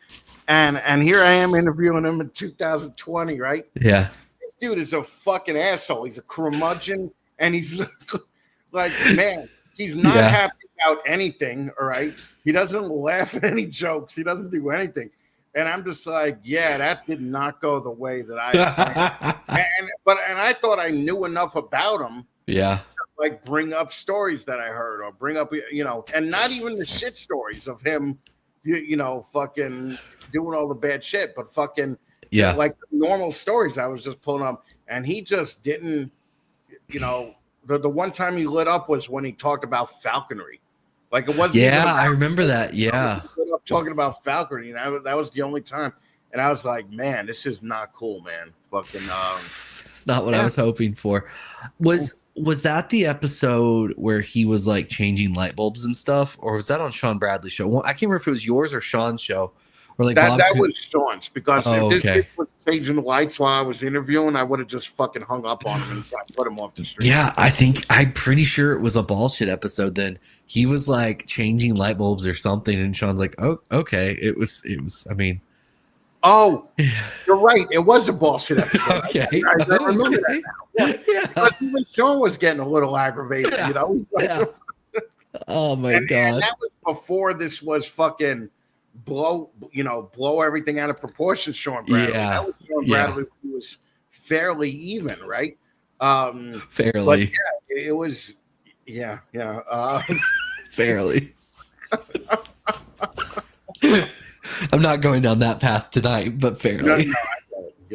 And here I am interviewing him in 2020, right? Yeah. This dude is a fucking asshole. He's a curmudgeon, and he's like, man, he's not happy about anything, all right? He doesn't laugh at any jokes. He doesn't do anything. And I'm just like, that did not go the way that I and I thought I knew enough about him. Yeah. Like bring up stories that I heard or bring up, and not even the shit stories of him, fucking doing all the bad shit, but fucking, like normal stories I was just pulling up. And he just didn't, the one time he lit up was when he talked about falconry. Like it wasn't. I remember that. Yeah. Talking about falconry. And that was the only time. And I was like, man, this is not cool, man. Fucking, it's not what I was hoping for. Was that the episode where he was like changing light bulbs and stuff, or was that on Sean Bradley's show? Well, I can't remember if it was yours or Sean's show. Or like that was Sean's because if this kid was changing the lights while I was interviewing, I would have just fucking hung up on him and put him off the street. Yeah, I'm pretty sure it was a bullshit episode. Then he was like changing light bulbs or something, and Sean's like, "Oh, okay." It was. I mean. Oh, you're right. It was a bullshit episode. Okay. I remember that now. Yeah. Because even Sean was getting a little aggravated, Oh my God. And that was before this was fucking blow everything out of proportion, Sean Bradley. That was Sean Bradley who was fairly even, right? Fairly. But it was fairly. I'm not going down that path tonight, but fairly.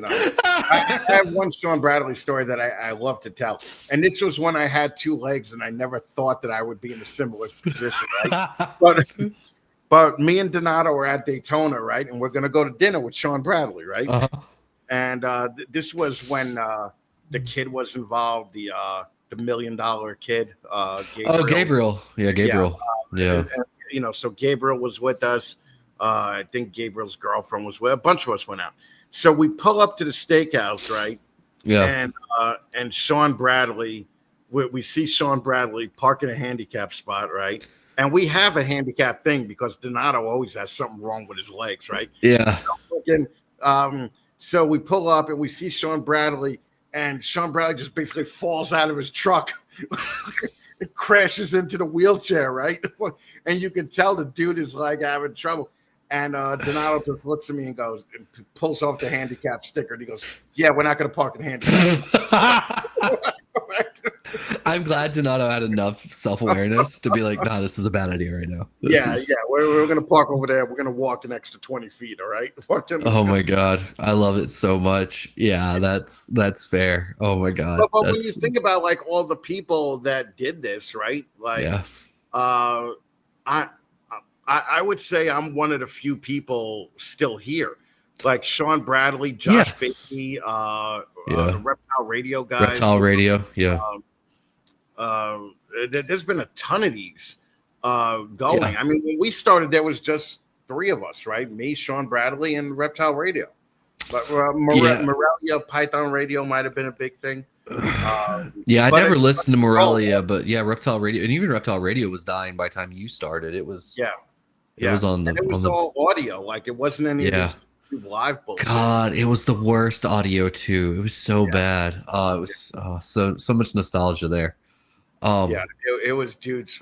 I have one Sean Bradley story that I love to tell. And this was when I had two legs and I never thought that I would be in a similar position, right? But me and Donato are at Daytona, right? And we're going to go to dinner with Sean Bradley, right? Uh-huh. And this was when the kid was involved, the the $1 million kid, Gabriel. Oh, Gabriel. Yeah, Gabriel. Yeah. So Gabriel was with us. I think Gabriel's girlfriend was with. A bunch of us went out. So we pull up to the steakhouse, right? Yeah. And Sean Bradley, we see Sean Bradley park in a handicap spot, right? And we have a handicap thing because Donato always has something wrong with his legs, right? Yeah. So we pull up and we see Sean Bradley, and Sean Bradley just basically falls out of his truck and crashes into the wheelchair, right? And you can tell the dude is like having trouble. And Donato just looks at me and goes, and pulls off the handicap sticker. And he goes, "Yeah, we're not going to park in handicap." I'm glad Donato had enough self-awareness to be like, "Nah, this is a bad idea right now." We're going to park over there. We're going to walk an extra 20 feet. All right. Oh my God, I love it so much. Yeah, that's fair. Oh my God. But when you think about like all the people that did this, right? Like, I would say I'm one of the few people still here, like Sean Bradley, Josh Bailey, the Reptile Radio guys. Reptile Radio, there's been a ton of these going. Yeah. I mean, when we started, there was just 3 of us, right? Me, Sean Bradley, and Reptile Radio. But Morelia Python Radio might have been a big thing. I never listened to Morelia, but Reptile Radio, and even Reptile Radio was dying by the time you started. It was It was on the. And it was all audio, like it wasn't any live bullshit. God, it was the worst audio too. It was so bad. It was so much nostalgia there. It was dudes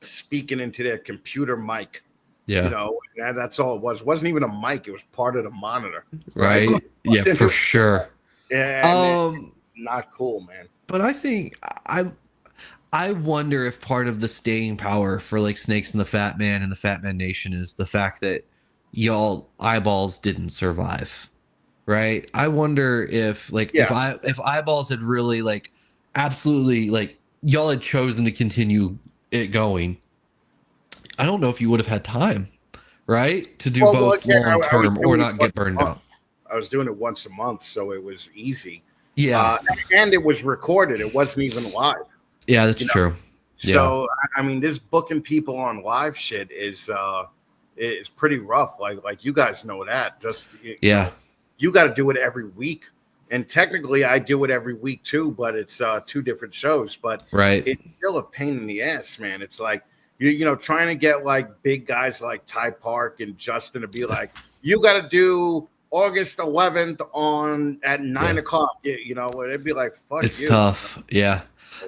speaking into their computer mic. Yeah, that's all it was. It wasn't even a mic; it was part of the monitor. Right? Yeah, for sure. Yeah, it's not cool, man. But I think I wonder if part of the staying power for like Snakes and the Fatman and the Fatman Nation is the fact that y'all eyeballs didn't survive, right? I wonder if if eyeballs had really like absolutely like y'all had chosen to continue it going, I don't know if you would have had time, right, to do both long term or not get burned out. I was doing it once a month, so it was easy. Yeah, and it was recorded. It wasn't even live. Yeah, that's true. So I mean, this booking people on live shit is pretty rough. Like you guys know that. Just you got to do it every week, and technically I do it every week too. But it's 2 different shows. But it's still a pain in the ass, man. It's like you trying to get like big guys like Ty Park and Justin to be like, you got to do August 11th at 9 o'clock. It'd be like, fuck. It's tough. Yeah.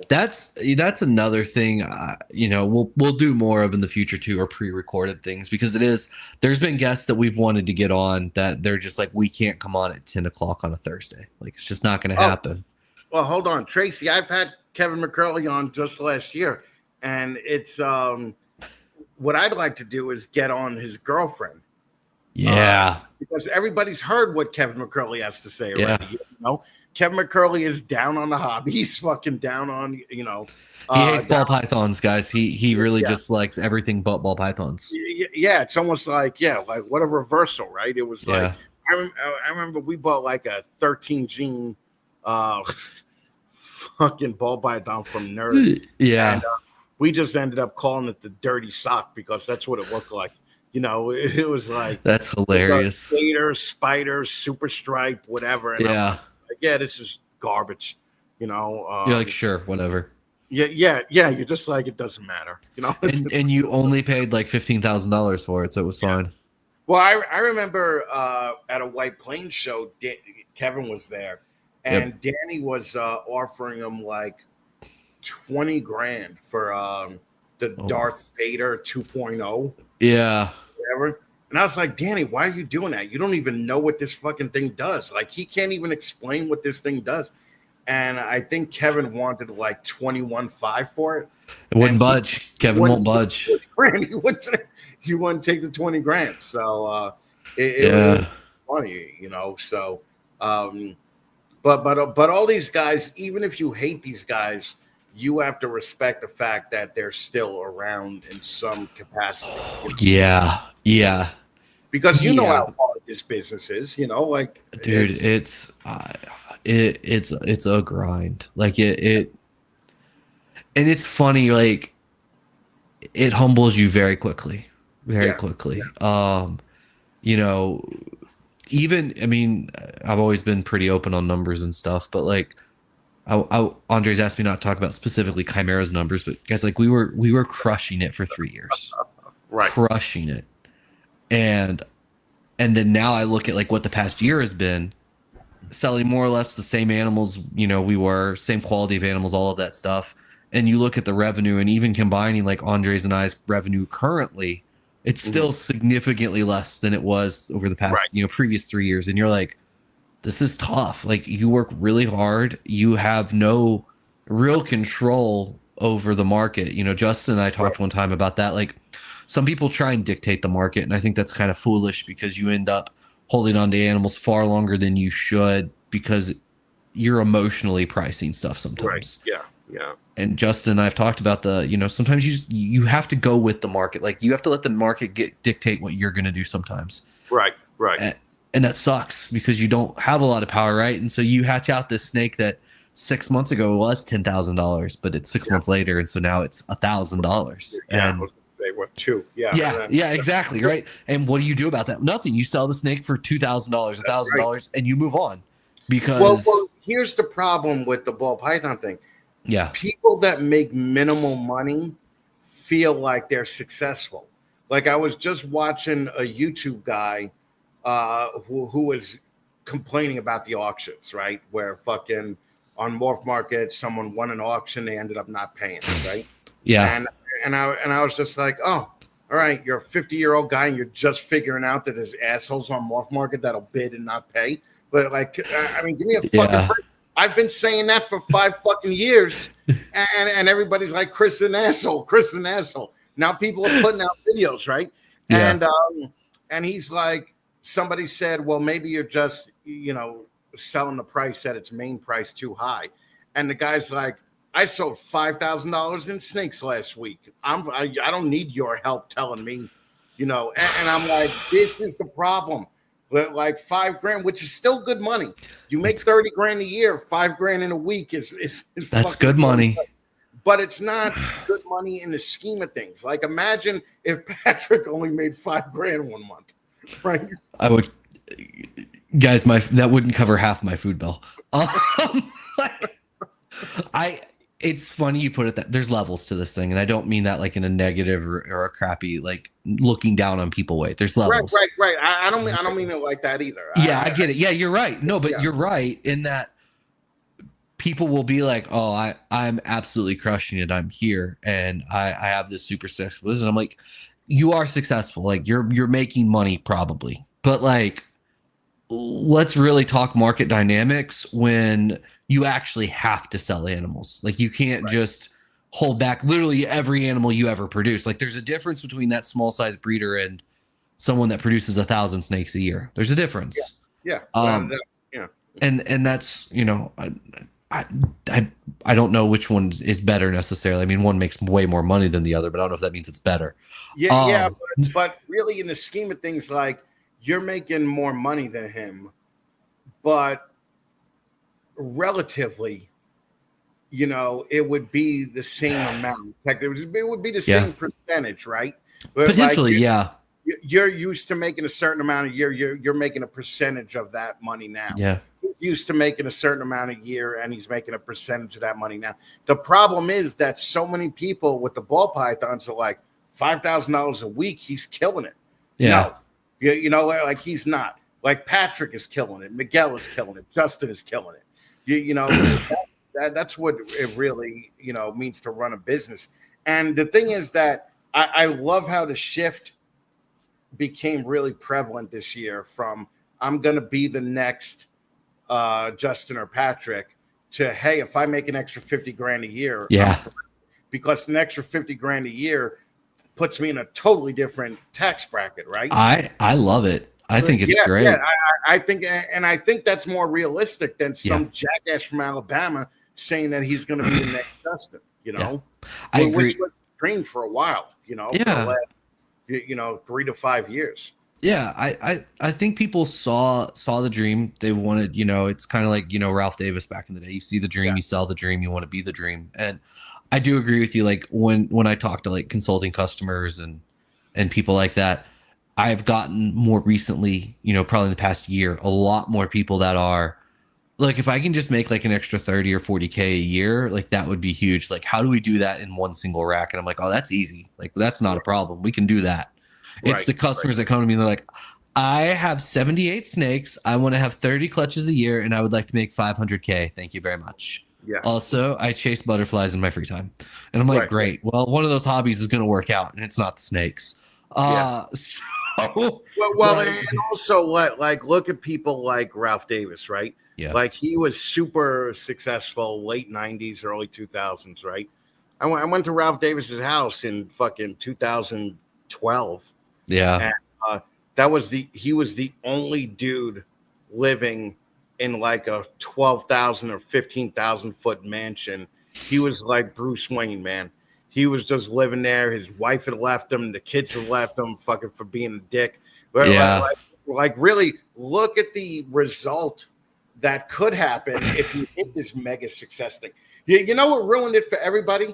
That's another thing, we'll do more of in the future too, or pre-recorded things, because there's been guests that we've wanted to get on that they're just like, we can't come on at 10 o'clock on a Thursday. Like, it's just not going to happen. Well, hold on, Tracy. I've had Kevin McCurley on just last year, and it's what I'd like to do is get on his girlfriend. Yeah. Because everybody's heard what Kevin McCurley has to say already. Kevin McCurley is down on the hobby. He's fucking down on, he hates ball pythons, guys. He really just likes everything but ball pythons. Yeah, it's almost like, like what a reversal, right? It was like, I remember we bought like a 13 gene fucking ball python from Nerd. Yeah. And, we just ended up calling it the dirty sock because that's what it looked like. It was like, that's hilarious. Gator, spider, super stripe, whatever. And this is garbage. You're like, sure, whatever. Yeah. You're just like, it doesn't matter. And you only paid like $15,000 for it, so it was fine. Well, I remember at a White Plains show, Kevin was there, and Danny was offering him like 20 grand for the Darth Vader 2.0. Yeah. Whatever. And I was like, Danny, why are you doing that? You don't even know what this fucking thing does. Like, he can't even explain what this thing does. And I think Kevin wanted like 21.5 for it. It wouldn't budge. Kevin won't budge. He wouldn't take the 20 grand. So it was funny, So, but all these guys, even if you hate these guys, you have to respect the fact that they're still around in some capacity. Yeah. Because how hard this business is, like. Dude, it's it's a grind. Like it and it's funny, like it humbles you very quickly. Very quickly. You know, even I mean, I've always been pretty open on numbers and stuff, but like Andre's asked me not to talk about specifically Chimera's numbers, but guys, like we were crushing it for 3 years. Right. Crushing it. And then now I look at like what the past year has been, selling more or less the same animals, you know, we were same quality of animals, all of that stuff. And you look at the revenue, and even combining like Andres and I's revenue currently, it's still significantly less than it was over the past, previous 3 years. And you're like, this is tough. Like you work really hard. You have no real control over the market. You know, Justin and I talked one time about that. Like some people try and dictate the market, and I think that's kind of foolish because you end up holding on to animals far longer than you should because you're emotionally pricing stuff sometimes. Right. Yeah. And Justin and I have talked about sometimes you have to go with the market. Like you have to let the market dictate what you're going to do sometimes. Right. And that sucks because you don't have a lot of power, right? And so you hatch out this snake that 6 months ago was $10,000, but it's 6 months later, and so now it's $1,000. Yeah, and I was gonna say worth $2. Yeah, exactly, right. And what do you do about that? Nothing. You sell the snake for $2,000, $1,000, and you move on. Because well, here's the problem with the ball python thing. Yeah, people that make minimal money feel like they're successful. Like I was just watching a YouTube guy who was complaining about the auctions, right? Where fucking on Morph Market, someone won an auction, they ended up not paying, right? Yeah. And I was just like, oh, all right, you're a 50-year-old guy and you're just figuring out that there's assholes on Morph Market that'll bid and not pay. But like, I mean, give me a fucking break. I've been saying that for 5 fucking years, and everybody's like, Chris an asshole. Now people are putting out videos, right? Yeah. And he's like, somebody said, well, maybe you're just, selling the price at its main price too high. And the guy's like, I sold $5,000 in snakes last week. I don't need your help telling me, and I'm like, this is the problem. But like $5,000, which is still good money. You make $30,000 a year, $5,000 in a week is that's good money. But it's not good money in the scheme of things. Like imagine if Patrick only made $5,000 1 month, right? I would, guys. That wouldn't cover half my food bill. It's funny you put it that there's levels to this thing, and I don't mean that like in a negative or a crappy like looking down on people way. There's levels. Right. I don't mean it like that either. I get it. Yeah, you're right. No, but you're right in that people will be like, oh, I'm absolutely crushing it. I'm here and I have this super successful business. I'm like, you are successful. Like you're making money probably, but like, let's really talk market dynamics when you actually have to sell animals. Like you can't just hold back literally every animal you ever produce. Like there's a difference between that small size breeder and someone that produces 1,000 snakes a year. There's a difference. Yeah. And that's, I don't know which one is better necessarily. I mean, one makes way more money than the other, but I don't know if that means it's better. But really in the scheme of things, like you're making more money than him, but relatively, it would be the same amount. It would be the same percentage, right? But potentially, You're used to making a certain amount a year. You're making a percentage of that money now. Yeah. He's used to making a certain amount a year, and he's making a percentage of that money now. The problem is that so many people with the ball pythons are like $5,000 a week. He's killing it. Yeah. No, like he's not. Like Patrick is killing it. Miguel is killing it. Justin is killing it. That's what it really, means to run a business. And the thing is that I love how the shift became really prevalent this year from I'm going to be the next Justin or Patrick to, hey, if I make an extra $50,000 a year, because an extra $50,000 a year puts me in a totally different tax bracket, right? I love it. I think it's great. Yeah, I think that's more realistic than some jackass from Alabama saying that he's going to be the next Justin. I agree. Which was trained for a while. For the last, 3 to 5 years. Yeah, I think people saw the dream. They wanted, it's kind of like, Ralph Davis back in the day. You see the dream, Yeah. you sell the dream, you want to be the dream. And I do agree with you. Like when I talk to like consulting customers and people like that, I've gotten more recently, probably in the past year, a lot more people that are like, if I can just make like an extra 30 or 40K a year, like that would be huge. Like, how do we do that in one single rack? And I'm like, oh, that's easy. Like, that's not a problem. We can do that. It's Right. the customers that come to me and they're like, I have 78 snakes. I want to have 30 clutches a year and I would like to make 500K. Thank you very much. Yeah. Also, I chase butterflies in my free time. And I'm like, Right. great. Well, one of those hobbies is going to work out and it's not the snakes. Yeah. Well, Right. and also like look at people like Ralph Davis, right? Yeah. Like he was super successful late 90s, early 2000s, right? I went to Ralph Davis's house in fucking 2012. Yeah. And he was the only dude living in like a 12,000 or 15,000 foot mansion. He was like Bruce Wayne, man. He was just living there. His wife had left him. The kids had left him fucking for being a dick. But Yeah. like really look at the result that could happen if you hit this mega success thing. You know what ruined it for everybody?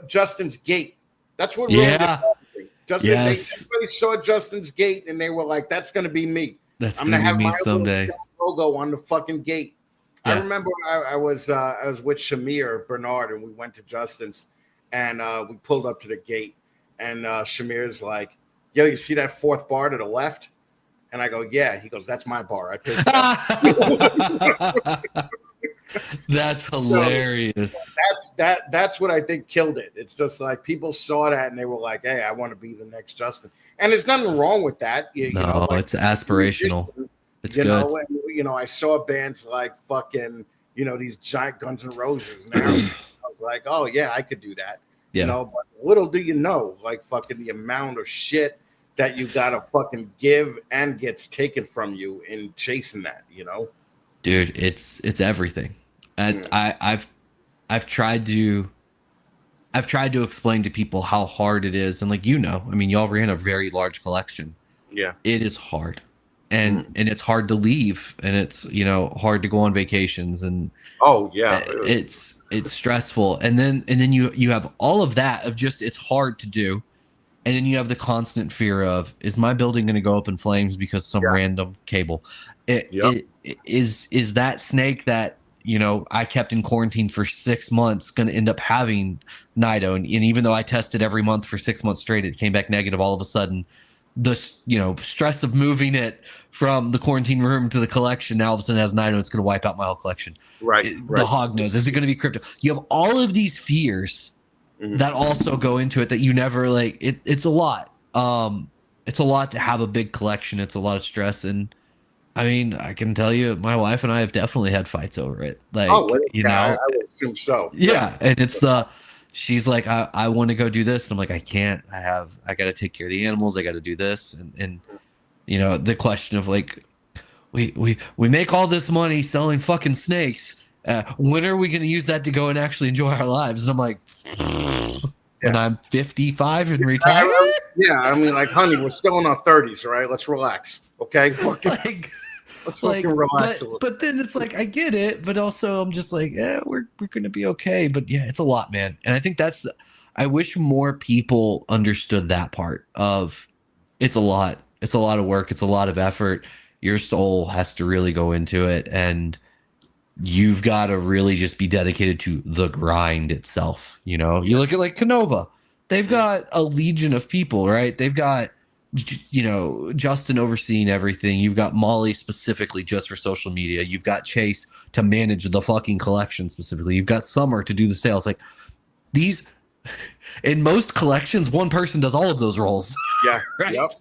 Justin's gate. That's what ruined Yeah. it. Justin, Yes. everybody saw Justin's gate and they were like, "That's going to be me. That's I'm gonna going to be have me my someday." logo on the fucking gate." I Yeah. remember I was with Shamir Bernard and we went to Justin's and we pulled up to the gate and Shamir's like, "Yo, you see that fourth bar to the left?" And I go, "Yeah." He goes, "That's my bar. I paid for that." That's hilarious. That's what I think killed it. It's just like people saw that and they were like, "Hey, I want to be the next Justin." And there's nothing wrong with that. No, like, it's aspirational. It's good. I saw bands like fucking, these giant Guns N' Roses now. I was like, "Oh yeah, I could do that." Yeah. But little do you know, like fucking the amount of shit that you gotta fucking give and gets taken from you in chasing that, Dude, it's everything. And I've tried to explain to people how hard it is. And like, I mean, y'all ran a very large collection. Yeah. It is hard. And it's hard to leave and it's, hard to go on vacations and oh yeah, it's stressful. And then you have all of that of just, it's hard to do. And then you have the constant fear of, is my building going to go up in flames because some random cable? Is that snake that, I kept in quarantine for 6 months going to end up having Nido? And even though I tested every month for 6 months straight, it came back negative. All of a sudden, the stress of moving it from the quarantine room to the collection now all of a sudden has Nido. It's going to wipe out my whole collection. Right. The hog nose. Is it going to be crypto? You have all of these fears that also go into it that you never like. It's a lot. It's a lot to have a big collection. It's a lot of stress. And I mean, I can tell you, my wife and I have definitely had fights over it. Like, I would assume so. Yeah. And it's she's like, I want to go do this. And I'm like, I can't. I got to take care of the animals. I got to do this. And the question of like, we make all this money selling fucking snakes. When are we going to use that to go and actually enjoy our lives? And I'm like, when I'm 55 and retired? Yeah, I mean, like, honey, we're still in our 30s, all right? Let's relax, okay? Let's fucking relax a little. But then it's like, I get it, but also I'm just like, we're going to be okay. But yeah, it's a lot, man. And I think I wish more people understood that part of it's a lot. It's a lot of work. It's a lot of effort. Your soul has to really go into it. And you've got to really just be dedicated to the grind itself. You look at like Canova, they've got a legion of people, right? They've got, Justin overseeing everything. You've got Molly specifically just for social media. You've got Chaise to manage the fucking collection specifically. You've got Summer to do the sales. Like these, in most collections, one person does all of those roles. Yeah. Right. Yep.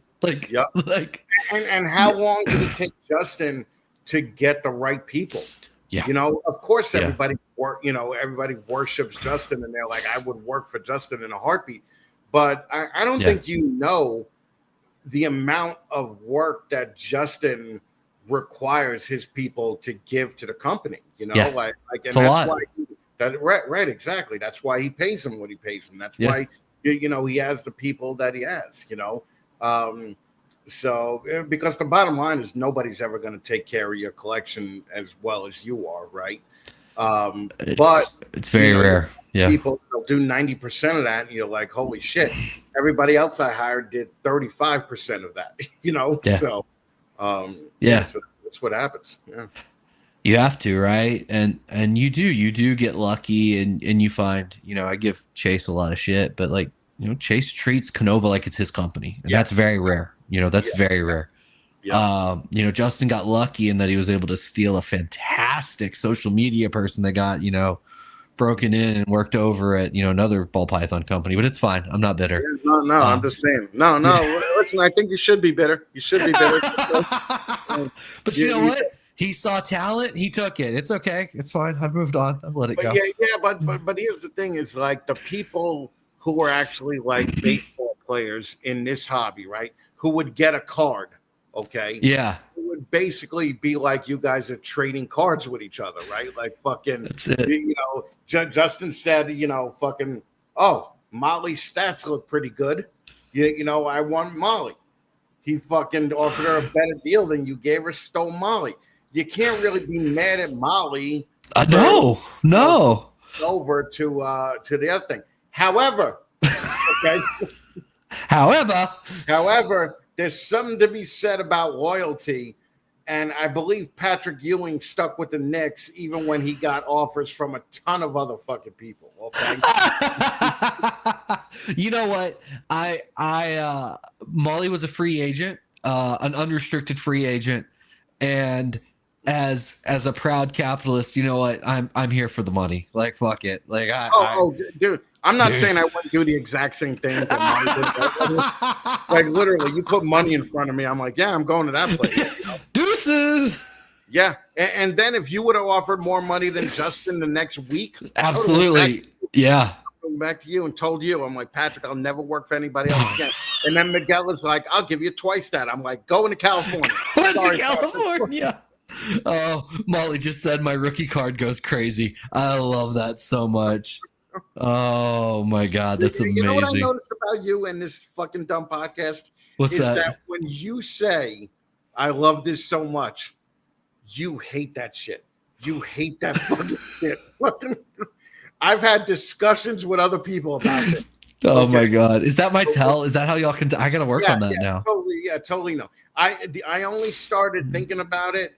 Like, and how long did it take Justin to get the right people? Yeah. Of course, everybody everybody worships Justin and they're like, I would work for Justin in a heartbeat. But I don't think the amount of work that Justin requires his people to give to the company, and it's a lot. Right, exactly. That's why he pays them what he pays them. That's why, he has the people that he has, So, because the bottom line is nobody's ever going to take care of your collection as well as you are, right? But it's very rare. Yeah. People will do 90% of that, and you're like, holy shit. Everybody else I hired did 35% of that, Yeah. So, so that's what happens. Yeah. You have to, right? And you do get lucky, and you find, I give Chaise a lot of shit, but like, Chaise treats Canova like it's his company, and that's very rare. That's very rare. Yeah. Justin got lucky in that he was able to steal a fantastic social media person that got, broken in and worked over at, another ball python company, but it's fine. I'm not bitter. Yeah, no, I'm just saying. No. Listen, I think you should be bitter. You should be bitter. But you know what? He saw talent. He took it. It's okay. It's fine. I've moved on. I've let it go. But here's the thing: is like the people who are actually like baseball players in this hobby, right? Who would get a card, okay? Yeah. It would basically be like you guys are trading cards with each other, right? Like fucking. That's it. Justin said, fucking. Oh, Molly's stats look pretty good. I want Molly. He fucking offered her a better deal than you gave her. Stole Molly. You can't really be mad at Molly. No. Over to the other thing. However, okay. However, there's something to be said about loyalty, and I believe Patrick Ewing stuck with the Knicks even when he got offers from a ton of other fucking people. Okay. You know what? I Molly was a free agent, an unrestricted free agent, and as a proud capitalist, you know what? I'm here for the money. Like fuck it. Like dude. I'm not saying I wouldn't do the exact same thing that Molly did. Like literally, you put money in front of me, I'm like, yeah, I'm going to that place. Deuces. Yeah, and then if you would have offered more money than Justin the next week, absolutely, yeah. Back to you and told you, I'm like, Patrick, I'll never work for anybody else again. And then Miguel is like, I'll give you twice that. I'm like, going to California. California. Oh, Molly just said my rookie card goes crazy. I love that so much. Oh my God, that's amazing. You know what I noticed about you and this fucking dumb podcast? What's that? That when you say, I love this so much, you hate that shit. You hate that fucking shit. I've had discussions with other people about it. Oh my God. Is that my tell? Is that how y'all can? I got to work on that now. Totally. No, I only started thinking about it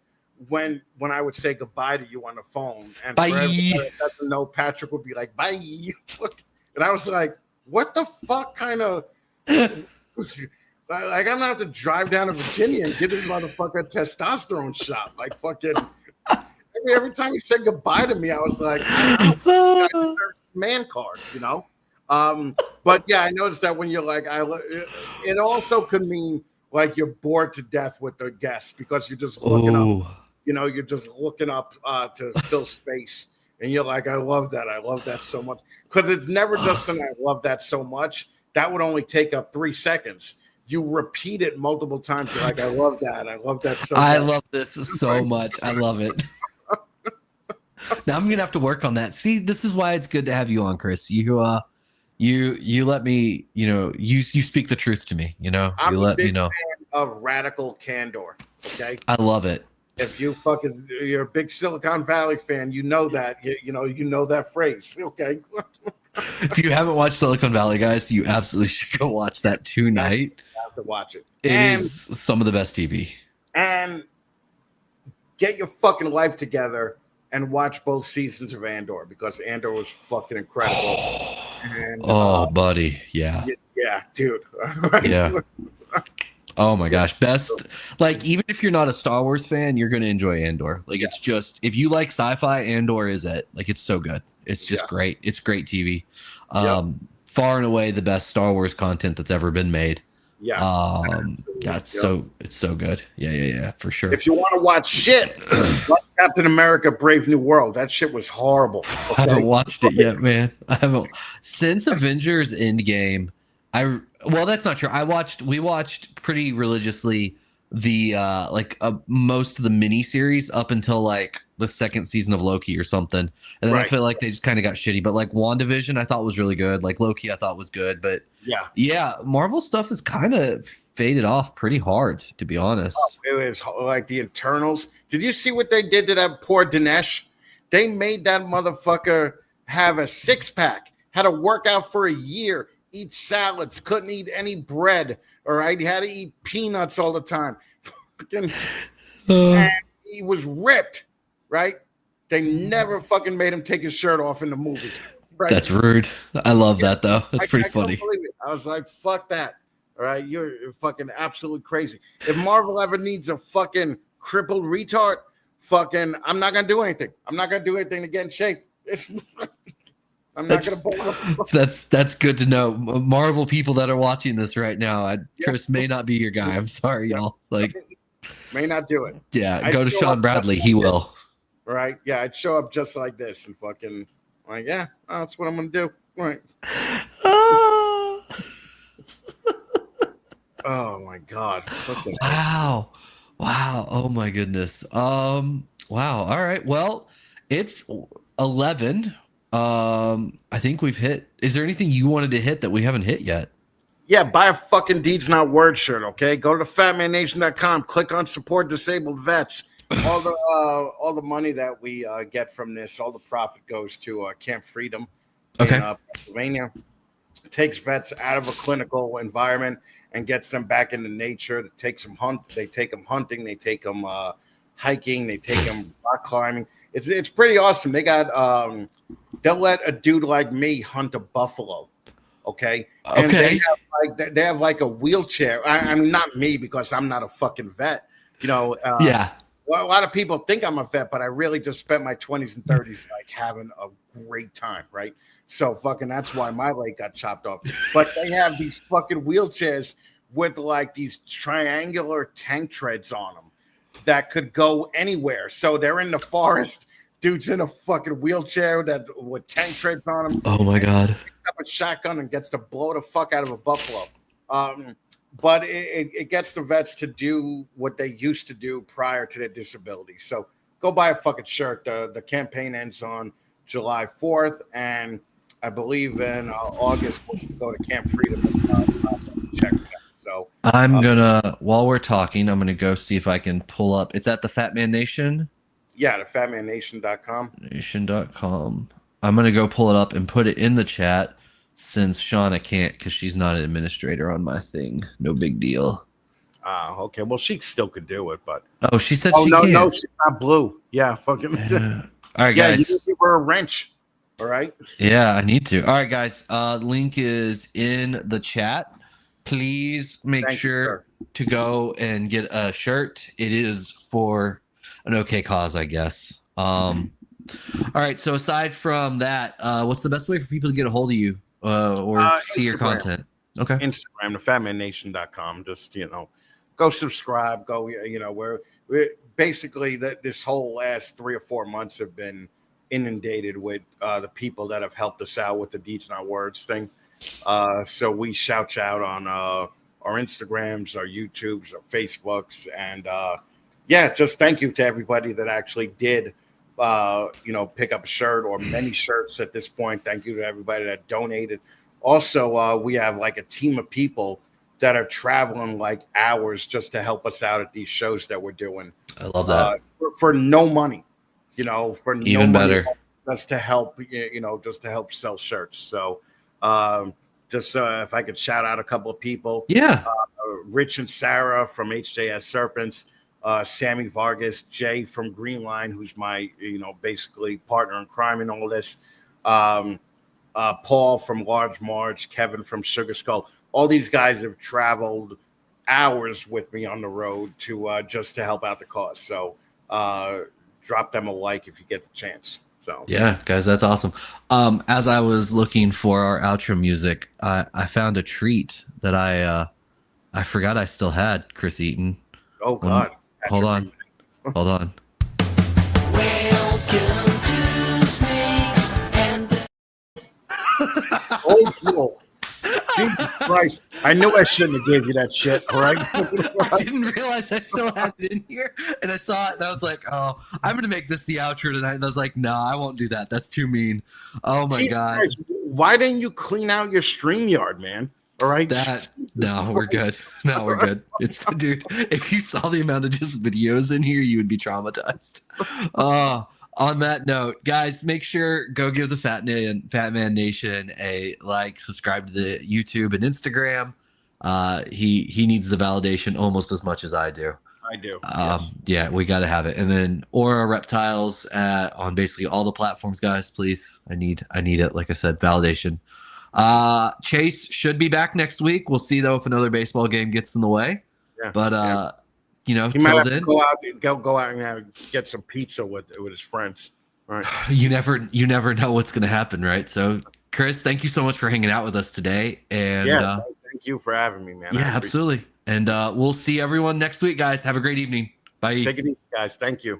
when I would say goodbye to you on the phone, and bye. For everybody that doesn't know, Patrick would be like, bye. And I was like, what the fuck kind of like I'm gonna have to drive down to Virginia and get this motherfucker a testosterone shot. Like fucking every time you said goodbye to me, I was like, I don't know, man card, But yeah, I noticed that when you're like, it also could mean like you're bored to death with the guests because you're just looking up. You're just looking up to fill space, and you're like, I love that. I love that so much. Because it's never just an I love that so much. That would only take up 3 seconds. You repeat it multiple times. You're like, I love that. I love that so much. I love this so much. I love it. Now I'm going to have to work on that. See, this is why it's good to have you on, Chris. You let me, you speak the truth to me, I'm you let me know. Fan of radical candor. Okay. I love it. If you're a big Silicon Valley fan, you know that, you know that phrase. Okay. If you haven't watched Silicon Valley, guys, you absolutely should go watch that tonight. You have to watch it. It is some of the best TV. And get your fucking life together and watch both seasons of Andor, because Andor was fucking incredible. And, buddy. Yeah. Yeah, dude. Yeah. Oh my gosh. Best, like, even if you're not a Star Wars fan, you're going to enjoy Andor. Like, it's just, if you like sci-fi, Andor is it. Like, it's so good. It's just great. It's great TV. Far and away the best Star Wars content that's ever been made. Yeah. It's so good. Yeah, for sure. If you want to watch shit, watch Captain America Brave New World. That shit was horrible. Okay? I haven't watched it yet, man. I haven't since Avengers Endgame. Well, that's not true. We watched pretty religiously the most of the mini series up until like the second season of Loki or something. And then I feel like they just kind of got shitty. But like WandaVision I thought was really good. Like Loki I thought was good, but Yeah, Marvel stuff is kind of faded off pretty hard, to be honest. It was like the Internals. Did you see what they did to that poor Dinesh? They made that motherfucker have a six-pack, had to work out for a year, eat salads, couldn't eat any bread, all right? He had to eat peanuts all the time. And he was ripped, right? They never fucking made him take his shirt off in the movie. Right? That's rude. I love that, though. That's pretty funny. I was like, fuck that. All right, you're fucking absolutely crazy. If Marvel ever needs a fucking crippled retard, fucking, I'm not gonna do anything. I'm not gonna do anything to get in shape. I'm not gonna bowl up. That's good to know. Marvel people that are watching this right now, Chris may not be your guy. I'm sorry, y'all. Like, may not do it. Yeah, go to Sean Bradley. He will. Right? Yeah, I'd show up just like this and fucking like, yeah, that's what I'm gonna do. All right. Oh my god. Wow. Oh my goodness. Wow. All right. Well, it's 11. I think we've hit. Is there anything you wanted to hit that we haven't hit yet? Yeah, buy a fucking Deeds Not Word shirt, okay? Go to fatmannation.com, click on support disabled vets. All the money that we get from this, all the profit goes to Camp Freedom in Pennsylvania. It takes vets out of a clinical environment and gets them back into nature. They take them hunting, they take them hiking, they take them rock climbing. It's pretty awesome. They got they'll let a dude like me hunt a buffalo. Okay. And they have like a wheelchair. I mean, not me, because I'm not a fucking vet. You know, well, a lot of people think I'm a vet, but I really just spent my 20s and 30s like having a great time, right? So fucking that's why my leg got chopped off. But they have these fucking wheelchairs with like these triangular tank treads on them that could go anywhere. So they're in the forest. Dude's in a fucking wheelchair with tank treads on him. Oh my god! Picks up a shotgun and gets to blow the fuck out of a buffalo. But it gets the vets to do what they used to do prior to their disability. So go buy a fucking shirt. The campaign ends on July 4th, and I believe in August we'll go to Camp Freedom and check it out. So I'm gonna, while we're talking, I'm gonna go see if I can pull up. It's at the Fatman Nation. Yeah, the fatmannation.com. Nation.com. I'm going to go pull it up and put it in the chat, since Shauna can't because she's not an administrator on my thing. No big deal. Okay. Well, she still could do it, but... Oh, she said she can't. No, she's not blue. Yeah, fucking... All right, guys. You give her a wrench. All right? Yeah, I need to. All right, guys. Link is in the chat. Please make sure to go and get a shirt. It is for an okay cause, I guess. All right. So aside from that, what's the best way for people to get a hold of you or see your content? Okay. Instagram, thefatmannation.com. Just, go subscribe. Go, we're basically this whole last 3 or 4 months have been inundated with the people that have helped us out with the Deeds Not Words thing. So we shout out on our Instagrams, our YouTubes, our Facebooks, and just thank you to everybody that actually did, pick up a shirt or many shirts at this point. Thank you to everybody that donated. Also, we have like a team of people that are traveling like hours just to help us out at these shows that we're doing. I love that. For no money, for even no better. Money, just to help, just to help sell shirts. So, if I could shout out a couple of people. Yeah. Rich and Sarah from HJS Serpents, Sammy Vargas, Jay from Green Line, who's my, basically partner in crime in all this. Paul from Large Marge, Kevin from Sugar Skull. All these guys have traveled hours with me on the road to just to help out the cause. So drop them a like if you get the chance. So yeah, guys, that's awesome. As I was looking for our outro music, I found a treat that I forgot I still had, Chris Eaton. Oh God. Hold on. Welcome to Snakes and the old school. Jesus Christ. I knew I shouldn't have gave you that shit, all right? I didn't realize I still had it in here. And I saw it and I was like, oh, I'm going to make this the outro tonight. And I was like, no, I won't do that. That's too mean. Oh my God. Christ. Why didn't you clean out your StreamYard, man? All right. No, we're good. No, we're good. It's dude. If you saw the amount of just videos in here, you would be traumatized. On that note, guys, make sure go give the Fatman Nation a like, subscribe to the YouTube and Instagram. He needs the validation almost as much as I do. I do. Yes. Yeah, we got to have it. And then Aura Reptiles on basically all the platforms, guys. Please, I need it. Like I said, validation. Chaise should be back next week. We'll see though if another baseball game gets in the way. Yeah. But you know, he might have then, to go out and get some pizza with his friends. All right. You never know what's going to happen, right? So, Chris, thank you so much for hanging out with us today. And thank you for having me, man. Yeah, absolutely. And we'll see everyone next week, guys. Have a great evening. Bye. Take it easy, guys. Thank you.